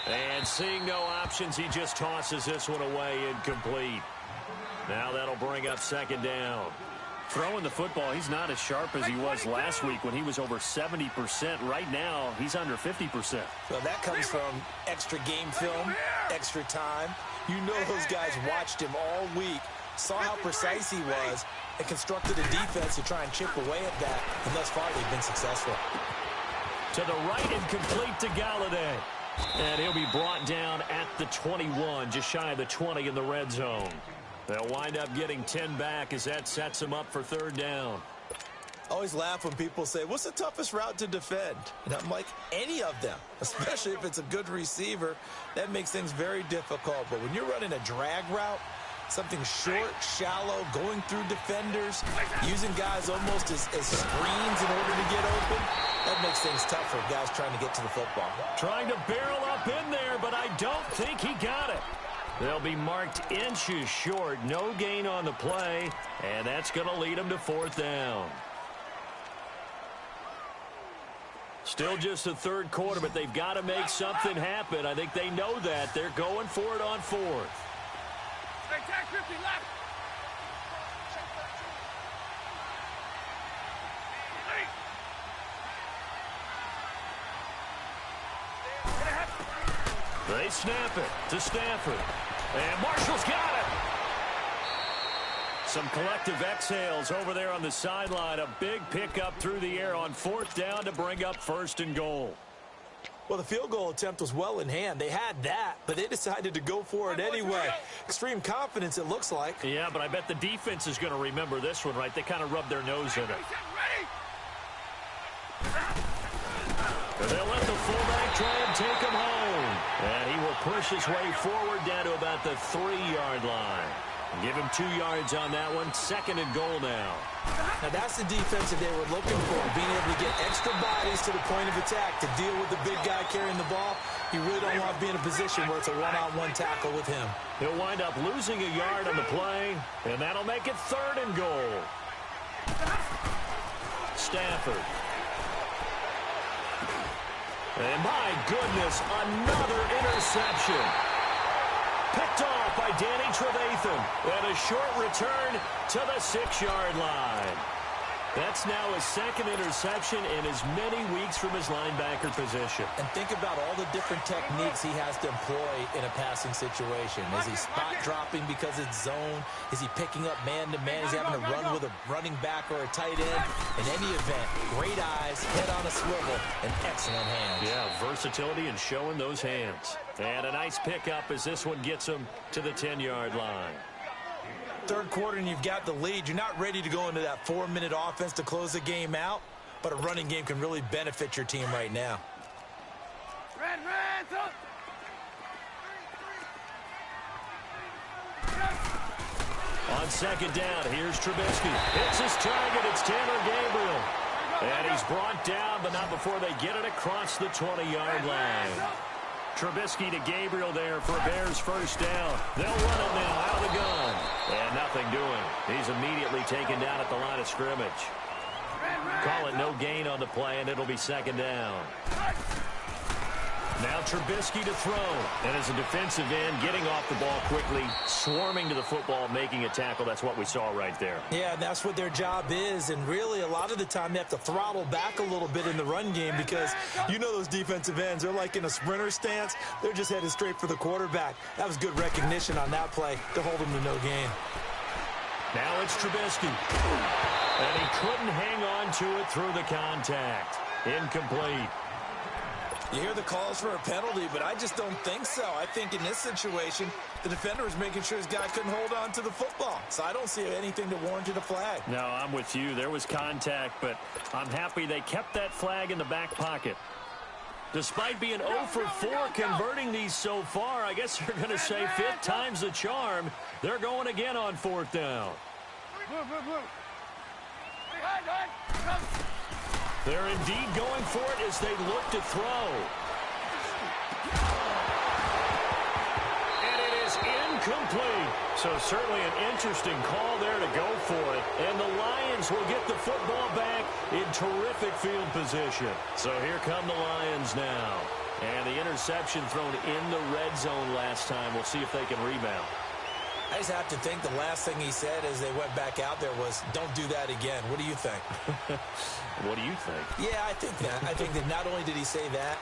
[SPEAKER 1] And seeing no options, he just tosses this one away, incomplete. Now that'll bring up 2nd down. Throwing the football, he's not as sharp as he was last week when he was over 70%. Right now, he's under 50%.
[SPEAKER 2] Well, that comes from extra game film, extra time. You know those guys watched him all week, saw how precise he was, and constructed a defense to try and chip away at that. And thus far, they've been successful.
[SPEAKER 1] To the right and complete to Galladay. And he'll be brought down at the 21, just shy of the 20 in the red zone. They'll wind up getting 10 back as that sets them up for third down.
[SPEAKER 2] I always laugh when people say, what's the toughest route to defend? And I'm like, any of them, especially if it's a good receiver. That makes things very difficult. But when you're running a drag route, something short, shallow, going through defenders, using guys almost as screens in order to get open, that makes things tough for guys trying to get to the football.
[SPEAKER 1] Trying to barrel up in there, but I don't think he got it. They'll be marked inches short. No gain on the play, and that's going to lead them to fourth down. Still just the third quarter, but they've got to make something happen. I think they know that. They're going for it on fourth.
[SPEAKER 3] Hey, tag 50 left.
[SPEAKER 1] They snap it to Stafford. And Marshall's got it. Some collective exhales over there on the sideline. A big pickup through the air on fourth down to bring up first and goal.
[SPEAKER 2] Well, the field goal attempt was well in hand. They had that, but they decided to go for it anyway. Extreme confidence, it looks like.
[SPEAKER 1] Yeah, but I bet the defense is going to remember this one, right? They kind of rubbed their nose in it. And they'll let the fullback try and take him home. And he will push his way forward down to about the 3-yard line. Give him 2 yards on that one. Second and goal now.
[SPEAKER 2] Now, that's the defense that they were looking for, being able to get extra bodies to the point of attack to deal with the big guy carrying the ball. You really don't want to be in a position where it's a one-on-one tackle with him.
[SPEAKER 1] He'll wind up losing a yard on the play, and that'll make it third and goal. Stafford. And my goodness, another interception. Picked off by Danny Trevathan. And a short return to the 6-yard line. That's now his second interception in as many weeks from his linebacker position.
[SPEAKER 2] And think about all the different techniques he has to employ in a passing situation. Is he spot dropping because it's zone? Is he picking up man-to-man? Is he having to run with a running back or a tight end? In any event, great eyes, head on a swivel, and excellent hands.
[SPEAKER 1] Yeah, versatility and showing those hands. And a nice pickup as this one gets him to the 10-yard line.
[SPEAKER 2] Third quarter and you've got the lead. You're not ready to go into that 4-minute offense to close the game out, but a running game can really benefit your team right now.
[SPEAKER 3] Red, up.
[SPEAKER 1] On second down, here's Trubisky. Hits his target. It's Taylor Gabriel. And he's brought down, but not before they get it across the 20-yard line. Trubisky to Gabriel there for Bears first down. They'll run it now out of the gun. And nothing doing. He's immediately taken down at the line of scrimmage. Call it no gain on the play, and it'll be second down. Now Trubisky to throw. And as a defensive end, getting off the ball quickly, swarming to the football, making a tackle. That's what we saw right there.
[SPEAKER 2] Yeah, that's what their job is. And really, a lot of the time, they have to throttle back a little bit in the run game because you know those defensive ends, they're like in a sprinter stance. They're just headed straight for the quarterback. That was good recognition on that play to hold them to no gain.
[SPEAKER 1] Now it's Trubisky. And he couldn't hang on to it through the contact. Incomplete.
[SPEAKER 2] You hear the calls for a penalty, but I just don't think so. I think in this situation, the defender was making sure his guy couldn't hold on to the football. So I don't see anything to warrant a flag.
[SPEAKER 1] No, I'm with you. There was contact, but I'm happy they kept that flag in the back pocket. Despite being 0 for 4 converting these so far, I guess they're going to say 5th time's the charm. They're going again on 4th down. They're indeed going for it as they look to throw. And it is incomplete. So certainly an interesting call there to go for it. And the Lions will get the football back in terrific field position. So here come the Lions now. And the interception thrown in the red zone last time. We'll see if they can rebound.
[SPEAKER 2] I just have to think the last thing he said as they went back out there was, don't do that again. What do you think?
[SPEAKER 1] What do you think?
[SPEAKER 2] Yeah, I think that. I think that not only did he say that,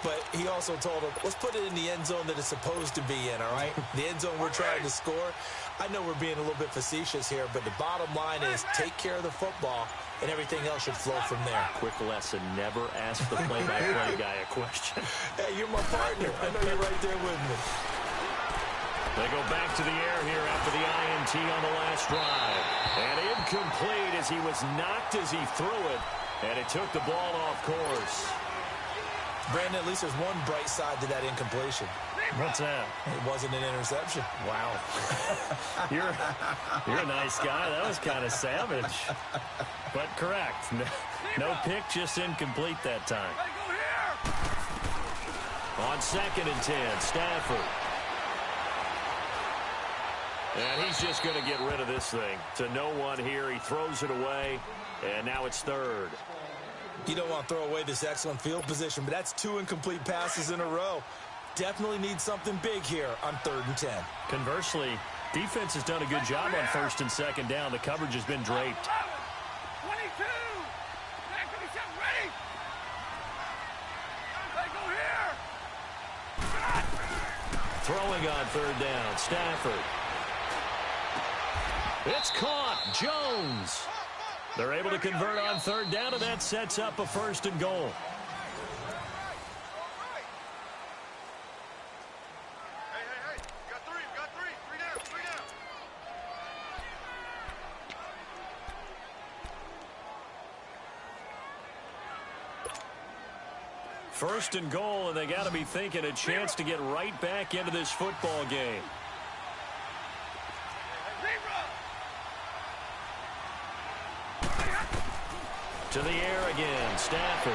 [SPEAKER 2] but he also told him, let's put it in the end zone that it's supposed to be in, all right? The end zone we're trying to score. I know we're being a little bit facetious here, but the bottom line is take care of the football, and everything else should flow from there.
[SPEAKER 1] Quick lesson, never ask the play-by-play guy a question.
[SPEAKER 2] Hey, you're my partner. I know you're right there with me.
[SPEAKER 1] They go back to the air here after the INT on the last drive. And incomplete as he was knocked as he threw it, and it took the ball off course.
[SPEAKER 2] Brandon, at least there's one bright side to that incompletion.
[SPEAKER 1] What's that?
[SPEAKER 2] It wasn't an interception.
[SPEAKER 1] Wow. You're a nice guy. That was kind of savage. But correct. No pick, just incomplete that time. On 2nd and 10, Stafford. And he's just going to get rid of this thing. To no one here. He throws it away, and now it's 3rd.
[SPEAKER 2] You don't want to throw away this excellent field position, but that's 2 incomplete passes in a row. Definitely need something big here on 3rd and 10.
[SPEAKER 1] Conversely, defense has done a good job on 1st and 2nd down. The coverage has been draped.
[SPEAKER 3] 22. Ready. Go here.
[SPEAKER 1] Throwing on 3rd down, Stafford. It's caught. Jones. They're able to convert on 3rd down, and that sets up a 1st and goal. First and goal, and they got to be thinking a chance to get right back into this football game. To the air again, Stafford.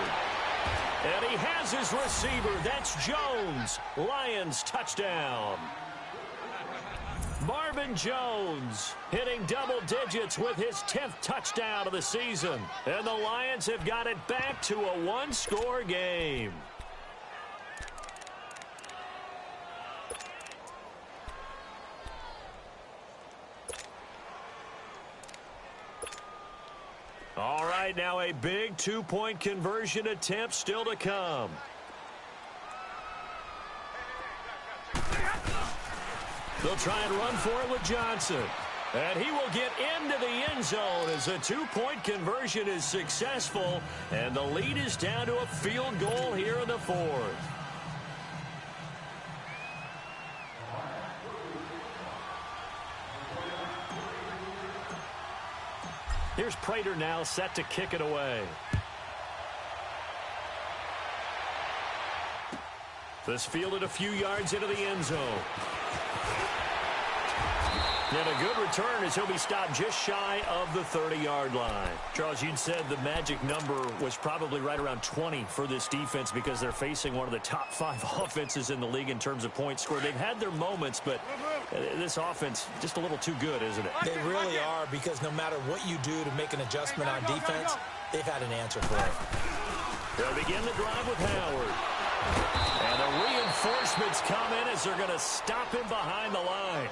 [SPEAKER 1] And he has his receiver. That's Jones. Lions touchdown. Marvin Jones hitting double digits with his 10th touchdown of the season. And the Lions have got it back to a 1-score game. All right, now a big 2-point conversion attempt still to come. They'll try and run for it with Johnson. And he will get into the end zone as a 2-point conversion is successful. And the lead is down to a field goal here in the 4th. Here's Prater now set to kick it away. This fielded a few yards into the end zone. And a good return as he'll be stopped just shy of the 30-yard line. Charles, you'd said the magic number was probably right around 20 for this defense because they're facing one of the top 5 offenses in the league in terms of points scored. They've had their moments, but this offense just a little too good, isn't it?
[SPEAKER 2] They really are, because no matter what you do to make an adjustment on defense, they've had an answer for it.
[SPEAKER 1] They'll begin the drive with Howard. And the reinforcements come in as they're going to him behind the line.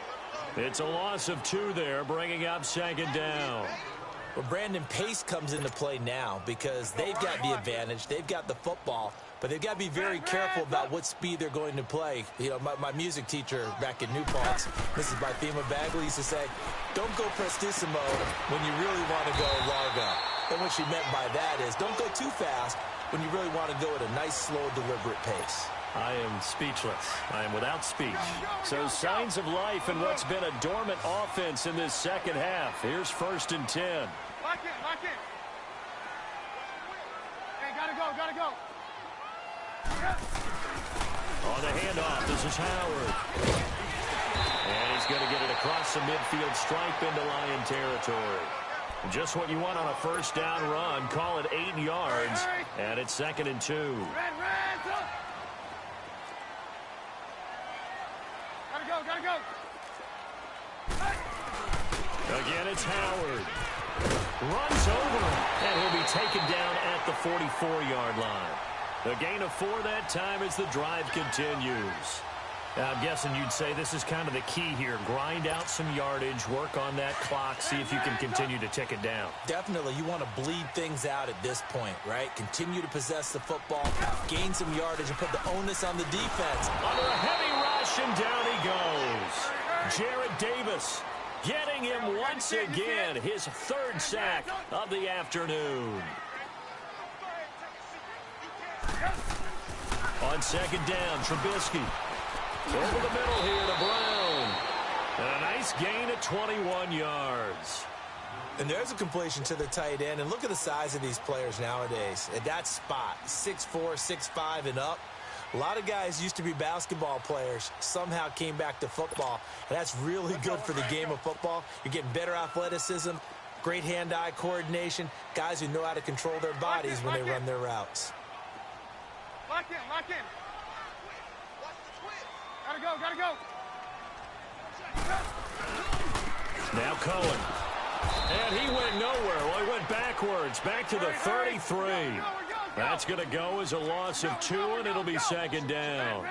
[SPEAKER 1] It's a loss of 2 there, bringing up 2nd down.
[SPEAKER 2] Well, Brandon, pace comes into play now because they've got the advantage. They've got the football, but they've got to be very careful about what speed they're going to play. You know, my music teacher back in New Paltz, Mrs. Bythema Bagley, used to say, don't go prestissimo when you really want to go largo. And what she meant by that is don't go too fast when you really want to go at a nice, slow, deliberate pace.
[SPEAKER 1] I am speechless. I am without speech. So signs of life in what's been a dormant offense in this second half. Here's 1st and 10.
[SPEAKER 3] Lock in. Hey, gotta go.
[SPEAKER 1] On the handoff, this is Howard. And he's going to get it across the midfield stripe into Lion territory. Just what you want on a 1st down run. Call it 8 yards. And it's 2nd and 2.
[SPEAKER 3] Red, Gotta go.
[SPEAKER 1] Again, it's Howard. Runs over, and he'll be taken down at the 44-yard line. The gain of 4 that time as the drive continues. Now, I'm guessing you'd say this is kind of the key here. Grind out some yardage, work on that clock, see if you can continue to tick it down.
[SPEAKER 2] Definitely. You want to bleed things out at this point, right? Continue to possess the football, gain some yardage, and put the onus on the defense.
[SPEAKER 1] Under a heavy rush, and down he goes. Jarrett Davis Getting him once again, his third sack of the afternoon. On second down, Trubisky. Over the middle here to Brown. And a nice gain at 21 yards.
[SPEAKER 2] And there's a completion to the tight end. And look at the size of these players nowadays. At that spot, 6'4", 6'5", and up. A lot of guys used to be basketball players, somehow came back to football, and that's really good for the game of football. You're getting better athleticism, great hand-eye coordination, guys who know how to control their bodies when they run their routes.
[SPEAKER 3] Lock in, lock in. Gotta go, gotta go.
[SPEAKER 1] Now Cohen. And he went nowhere. Well, he went backwards, back to the 33. That's going to go as a loss of 2, and it'll be second down.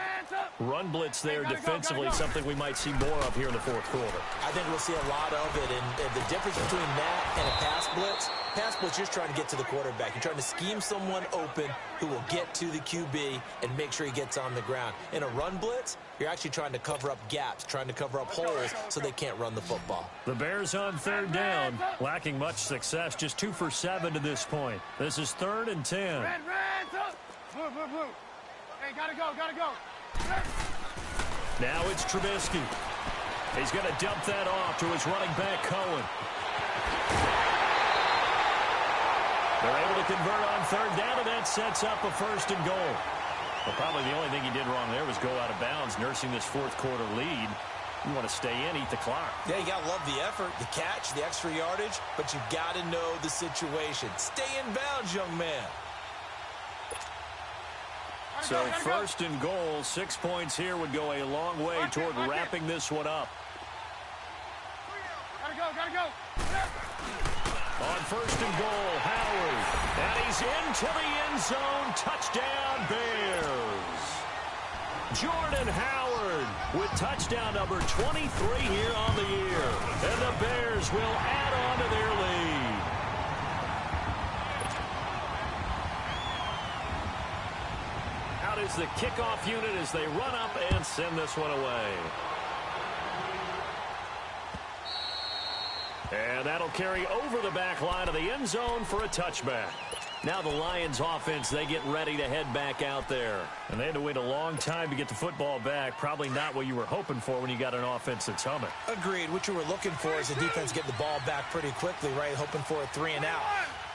[SPEAKER 1] Run blitz there defensively, something we might see more of here in the fourth quarter.
[SPEAKER 2] I think we'll see a lot of it, and the difference between that and a pass blitz, you're trying to get to the quarterback. You're trying to scheme someone open who will get to the QB and make sure he gets on the ground. In a run blitz, you're actually trying to cover up gaps, trying to cover up holes so they can't run the football.
[SPEAKER 1] The Bears on third down, lacking much success, just 2 for 7 to this point. This is 3rd and 10.
[SPEAKER 3] Blue. Hey, gotta go, gotta go.
[SPEAKER 1] Now it's Trubisky. He's going to dump that off to his running back, Cohen. They're able to convert on third down, and that sets up a 1st and goal. Well, probably the only thing he did wrong there was go out of bounds, nursing this fourth quarter lead. You want to stay in, eat the clock.
[SPEAKER 2] Yeah, you got to love the effort, the catch, the extra yardage, but you got to know the situation. Stay in bounds, young man.
[SPEAKER 1] So 1st and goal, 6 points here would go a long way toward wrapping this one up.
[SPEAKER 3] Gotta go.
[SPEAKER 1] On 1st and goal, Howard. And he's into the end zone. Touchdown, Bears. Jordan Howard with touchdown number 23 here on the year. And the Bears will add on to their lead. Out is the kickoff unit as they run up and send this one away. And that'll carry over the back line of the end zone for a touchback. Now the Lions offense, they get ready to head back out there. And they had to wait a long time to get the football back. Probably not what you were hoping for when you got an offense that's humming.
[SPEAKER 2] Agreed. What you were looking for is the defense getting the ball back pretty quickly, right? Hoping for a 3 and out.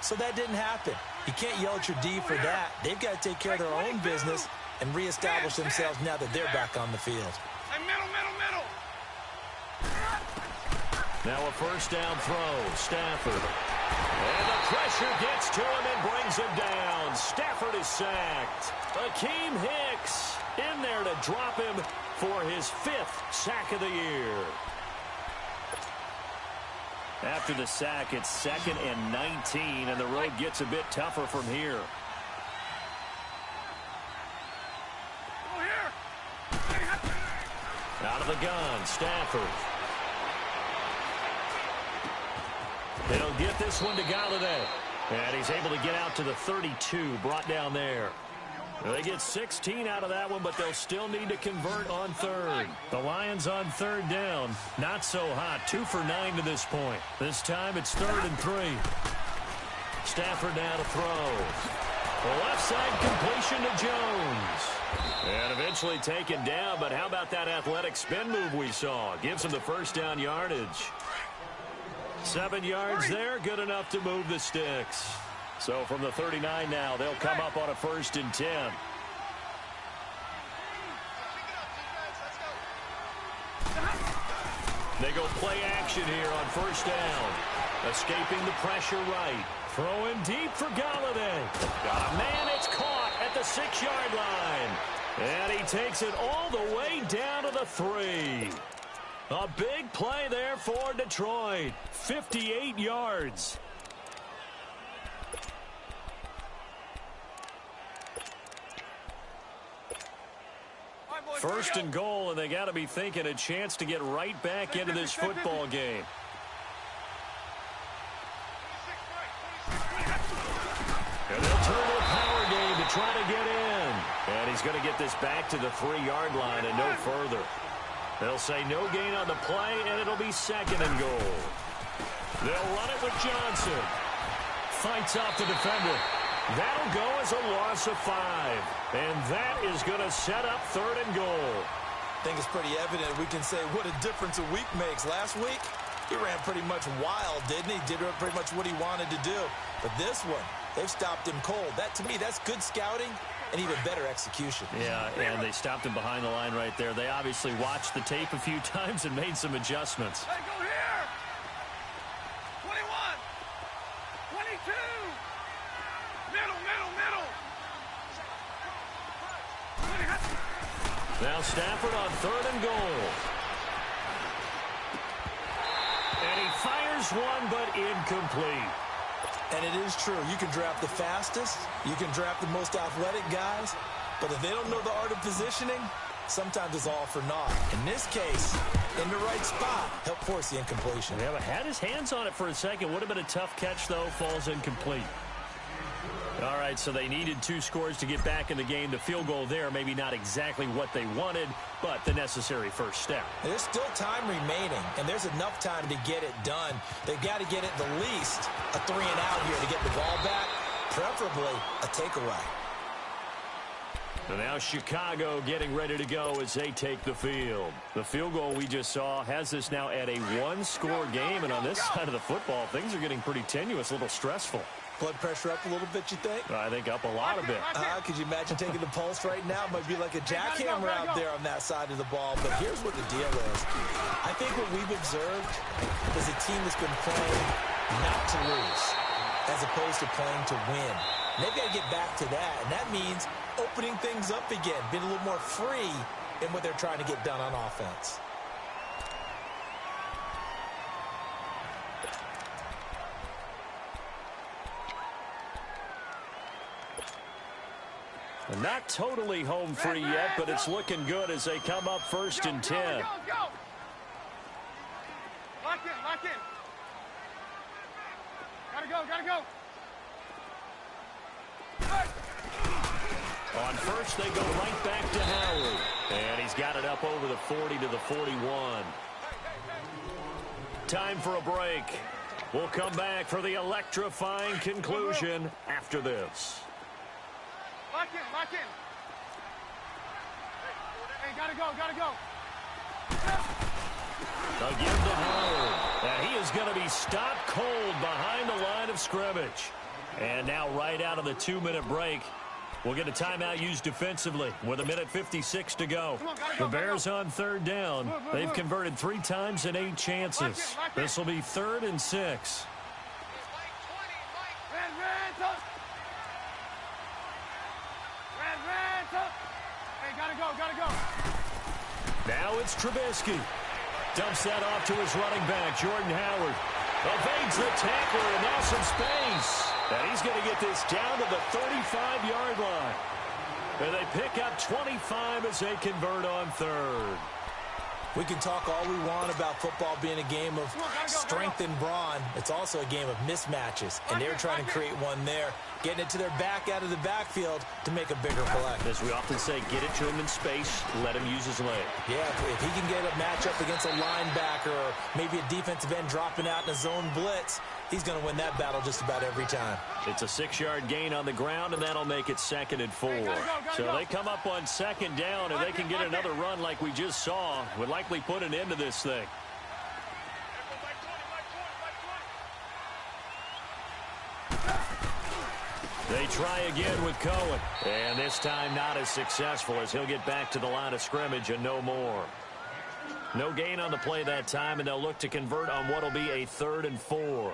[SPEAKER 2] So that didn't happen. You can't yell at your D for that. They've got to take care of their own business and reestablish themselves now that they're back on the field.
[SPEAKER 3] Hey, middle.
[SPEAKER 1] Now a 1st down throw, Stafford. And the pressure gets to him and brings him down. Stafford is sacked. Akeem Hicks in there to drop him for his 5th sack of the year. After the sack, it's 2nd and 19, and the road gets a bit tougher from here. Out of the gun, Stafford. He'll get this one to Galladay. And he's able to get out to the 32, brought down there. They get 16 out of that one, but they'll still need to convert on 3rd. The Lions on 3rd down. Not so hot. 2 for 9 to this point. This time it's 3rd and 3. Stafford now to throw. The left side completion to Jones. And eventually taken down, but how about that athletic spin move we saw? Gives him the 1st down yardage. 7 yards there, good enough to move the sticks. So from the 39 now, they'll come up on a 1st and 10. They go play action here on 1st down. Escaping the pressure right. Throwing deep for Galladay. Got a man, it's caught at the 6-yard line. And he takes it all the way down to the 3. A big play there for Detroit. 58 yards. First and goal, and they got to be thinking a chance to get right back into this football game. And they'll turn to a power game to try to get in. And he's going to get this back to the 3-yard line and no further. They'll say no gain on the play, and it'll be 2nd and goal. They'll run it with Johnson. Fights off the defender. That'll go as a loss of 5. And that is going to set up 3rd and goal.
[SPEAKER 2] I think it's pretty evident we can say what a difference a week makes. Last week, he ran pretty much wild, didn't he? Did pretty much what he wanted to do. But this one, they've stopped him cold. That, to me, that's good scouting and even better execution.
[SPEAKER 1] Yeah, and they stopped him behind the line right there. They obviously watched the tape a few times and made some adjustments.
[SPEAKER 3] Hey, go here! 21! 22! Middle!
[SPEAKER 1] Now Stafford on 3rd and goal. And he fires one, but incomplete.
[SPEAKER 2] And it is true. You can draft the fastest. You can draft the most athletic guys. But if they don't know the art of positioning, sometimes it's all for naught. In this case, in the right spot, help force the incompletion.
[SPEAKER 1] Yeah, but had his hands on it for a second. Would have been a tough catch, though. Falls incomplete. All right, so they needed 2 scores to get back in the game. The field goal there, maybe not exactly what they wanted, but the necessary first step.
[SPEAKER 2] There's still time remaining, and there's enough time to get it done. They've got to get it the least a 3-and-out here to get the ball back, preferably a takeaway.
[SPEAKER 1] And now Chicago getting ready to go as they take the field. The field goal we just saw has this now at a 1-score game, and on this side of the football, things are getting pretty tenuous, a little stressful.
[SPEAKER 2] Blood pressure up a little bit, you think?
[SPEAKER 1] I think up a lot a bit.
[SPEAKER 2] Could you imagine taking the pulse right now? Might be like a jackhammer out there on that side of the ball. But here's what the deal is. I think what we've observed is a team that's been playing not to lose as opposed to playing to win. And they've got to get back to that. And that means opening things up again, being a little more free in what they're trying to get done on offense.
[SPEAKER 1] Not totally home free yet, but it's looking good as they come up 1st and 10.
[SPEAKER 3] Go! Lock in! Gotta go!
[SPEAKER 1] On first, they go right back to Howard. And he's got it up over the 40 to the 41. Time for a break. We'll come back for the electrifying conclusion after this.
[SPEAKER 3] Lock in! Hey, gotta go!
[SPEAKER 1] Again to Howard. And he is going to be stopped cold behind the line of scrimmage. And now right out of the 2-minute break, we'll get a timeout used defensively with 1:56 to go. The Bears on 3rd down. They've converted 3 times in 8 chances. This will be 3rd and 6.
[SPEAKER 3] Gotta go!
[SPEAKER 1] Now it's Trubisky. Dumps that off to his running back, Jordan Howard. Evades the tackler, and now some space. And he's going to get this down to the 35-yard line. And they pick up 25 as they convert on 3rd.
[SPEAKER 2] We can talk all we want about football being a game of strength and brawn. It's also a game of mismatches, and they're trying to create one there, getting it to their back out of the backfield to make a bigger play.
[SPEAKER 1] As we often say, get it to him in space, let him use his leg.
[SPEAKER 2] Yeah, if he can get a matchup against a linebacker or maybe a defensive end dropping out in a zone blitz, he's going to win that battle just about every time.
[SPEAKER 1] It's a 6-yard gain on the ground, and that'll make it 2nd and 4. So they come up on 2nd down, and they can get another run like we just saw. Would likely put an end to this thing. They try again with Cohen. And this time not as successful as he'll get back to the line of scrimmage and no more. No gain on the play that time, and they'll look to convert on what will be a 3rd and 4.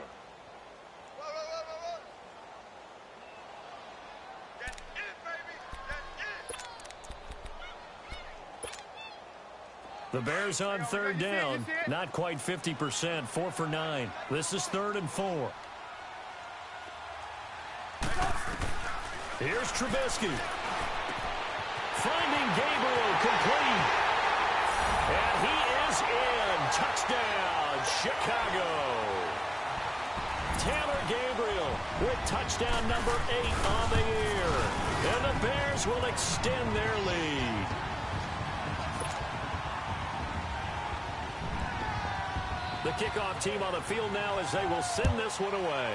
[SPEAKER 1] The Bears on 3rd down. Not quite 50%. 4 for 9. This is 3rd and 4. Here's Trubisky. Finding Gabriel complete. And he is in. Touchdown, Chicago. Taylor Gabriel with touchdown number 8 on the year. And the Bears will extend their lead. The kickoff team on the field now as they will send this one away.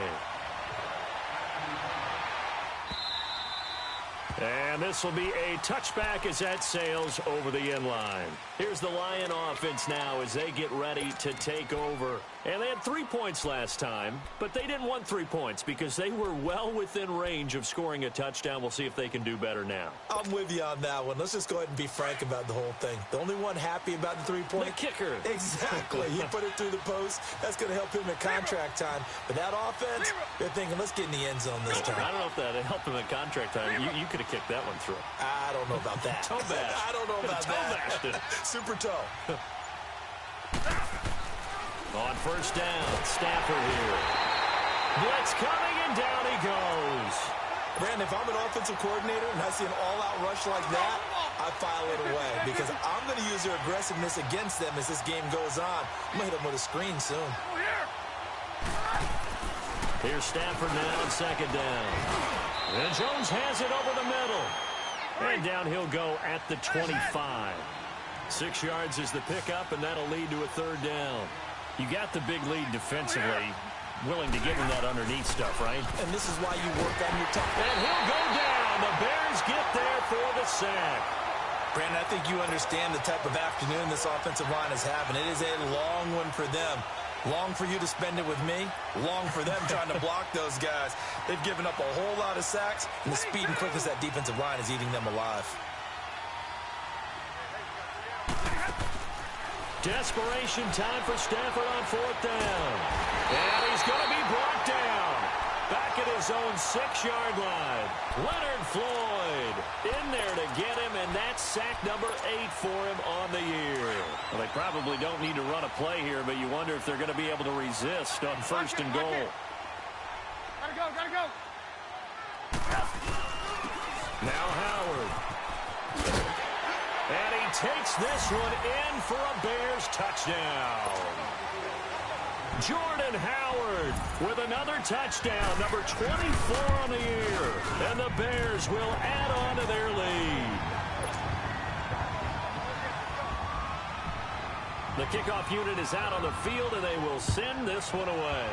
[SPEAKER 1] And this will be a touchback as that sails over the end line. Here's the Lion offense now as they get ready to take over. And they had 3 points last time, but they didn't want 3 points because they were well within range of scoring a touchdown. We'll see if they can do better now.
[SPEAKER 2] I'm with you on that one. Let's just go ahead and be frank about the whole thing. The only one happy about the 3-point?
[SPEAKER 1] The kicker.
[SPEAKER 2] Exactly. He put it through the post. That's going to help him at contract time. But that offense, they're thinking, let's get in the end zone this time.
[SPEAKER 1] I don't know if that helped him at contract time. You could have kicked that one through.
[SPEAKER 2] I don't know about that.
[SPEAKER 1] Toe bash.
[SPEAKER 2] I don't know about that. Super toe.
[SPEAKER 1] On first down, Stafford here. Blitz coming, and down he goes.
[SPEAKER 2] Brandon, if I'm an offensive coordinator and I see an all-out rush like that, I file it away because I'm going to use their aggressiveness against them as this game goes on. I'm going to hit them with a screen soon.
[SPEAKER 1] Here's Stafford now on second down. And Jones has it over the middle. And down he'll go at the 25. 6 yards is the pickup, and that'll lead to a third down. You got the big lead defensively, willing to give him that underneath stuff, right?
[SPEAKER 2] And this is why you work on your tough.
[SPEAKER 1] And he'll go down. The Bears get there for the sack.
[SPEAKER 2] Brandon, I think you understand the type of afternoon this offensive line is having. It is a long one for them. Long for you to spend it with me. Long for them trying to block those guys. They've given up a whole lot of sacks, and the speed and quickness of that defensive line is eating them alive.
[SPEAKER 1] Desperation time for Stafford on fourth down. And he's going to be brought down. Back at his own 6-yard line. Leonard Floyd in there to get him, and that's sack number 8 for him on the year. Well, they probably don't need to run a play here, but you wonder if they're going to be able to resist on first and goal.
[SPEAKER 3] Gotta go, gotta go.
[SPEAKER 1] Now Howard. And he takes this one in for a Bears touchdown. Jordan Howard with another touchdown, number 24 on the year. And the Bears will add on to their lead. The kickoff unit is out on the field, and they will send this one away.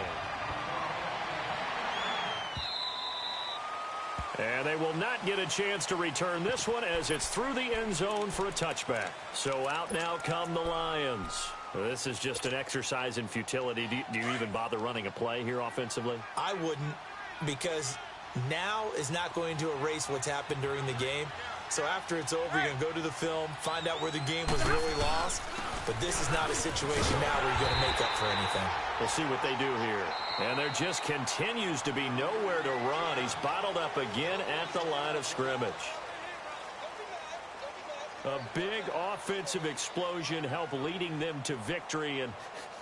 [SPEAKER 1] And they will not get a chance to return this one as it's through the end zone for a touchback. So out now come the Lions. This is just an exercise in futility. Do you even bother running a play here offensively?
[SPEAKER 2] I wouldn't, because now is not going to erase what's happened during the game. So after it's over, you're going to go to the film, find out where the game was really lost. But this is not a situation now where you're going to make up for anything.
[SPEAKER 1] We'll see what they do here. And there just continues to be nowhere to run. He's bottled up again at the line of scrimmage. A big offensive explosion helped leading them to victory. And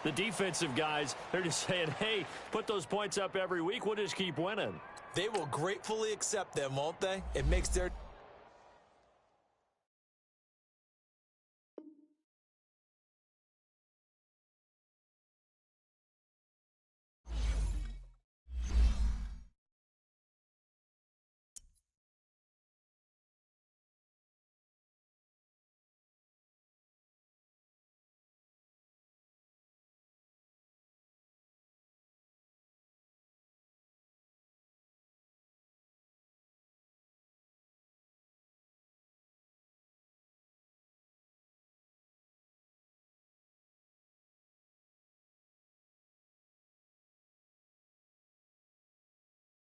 [SPEAKER 1] the defensive guys, they're just saying, hey, put those points up every week. We'll just keep winning.
[SPEAKER 2] They will gratefully accept them, won't they? It makes their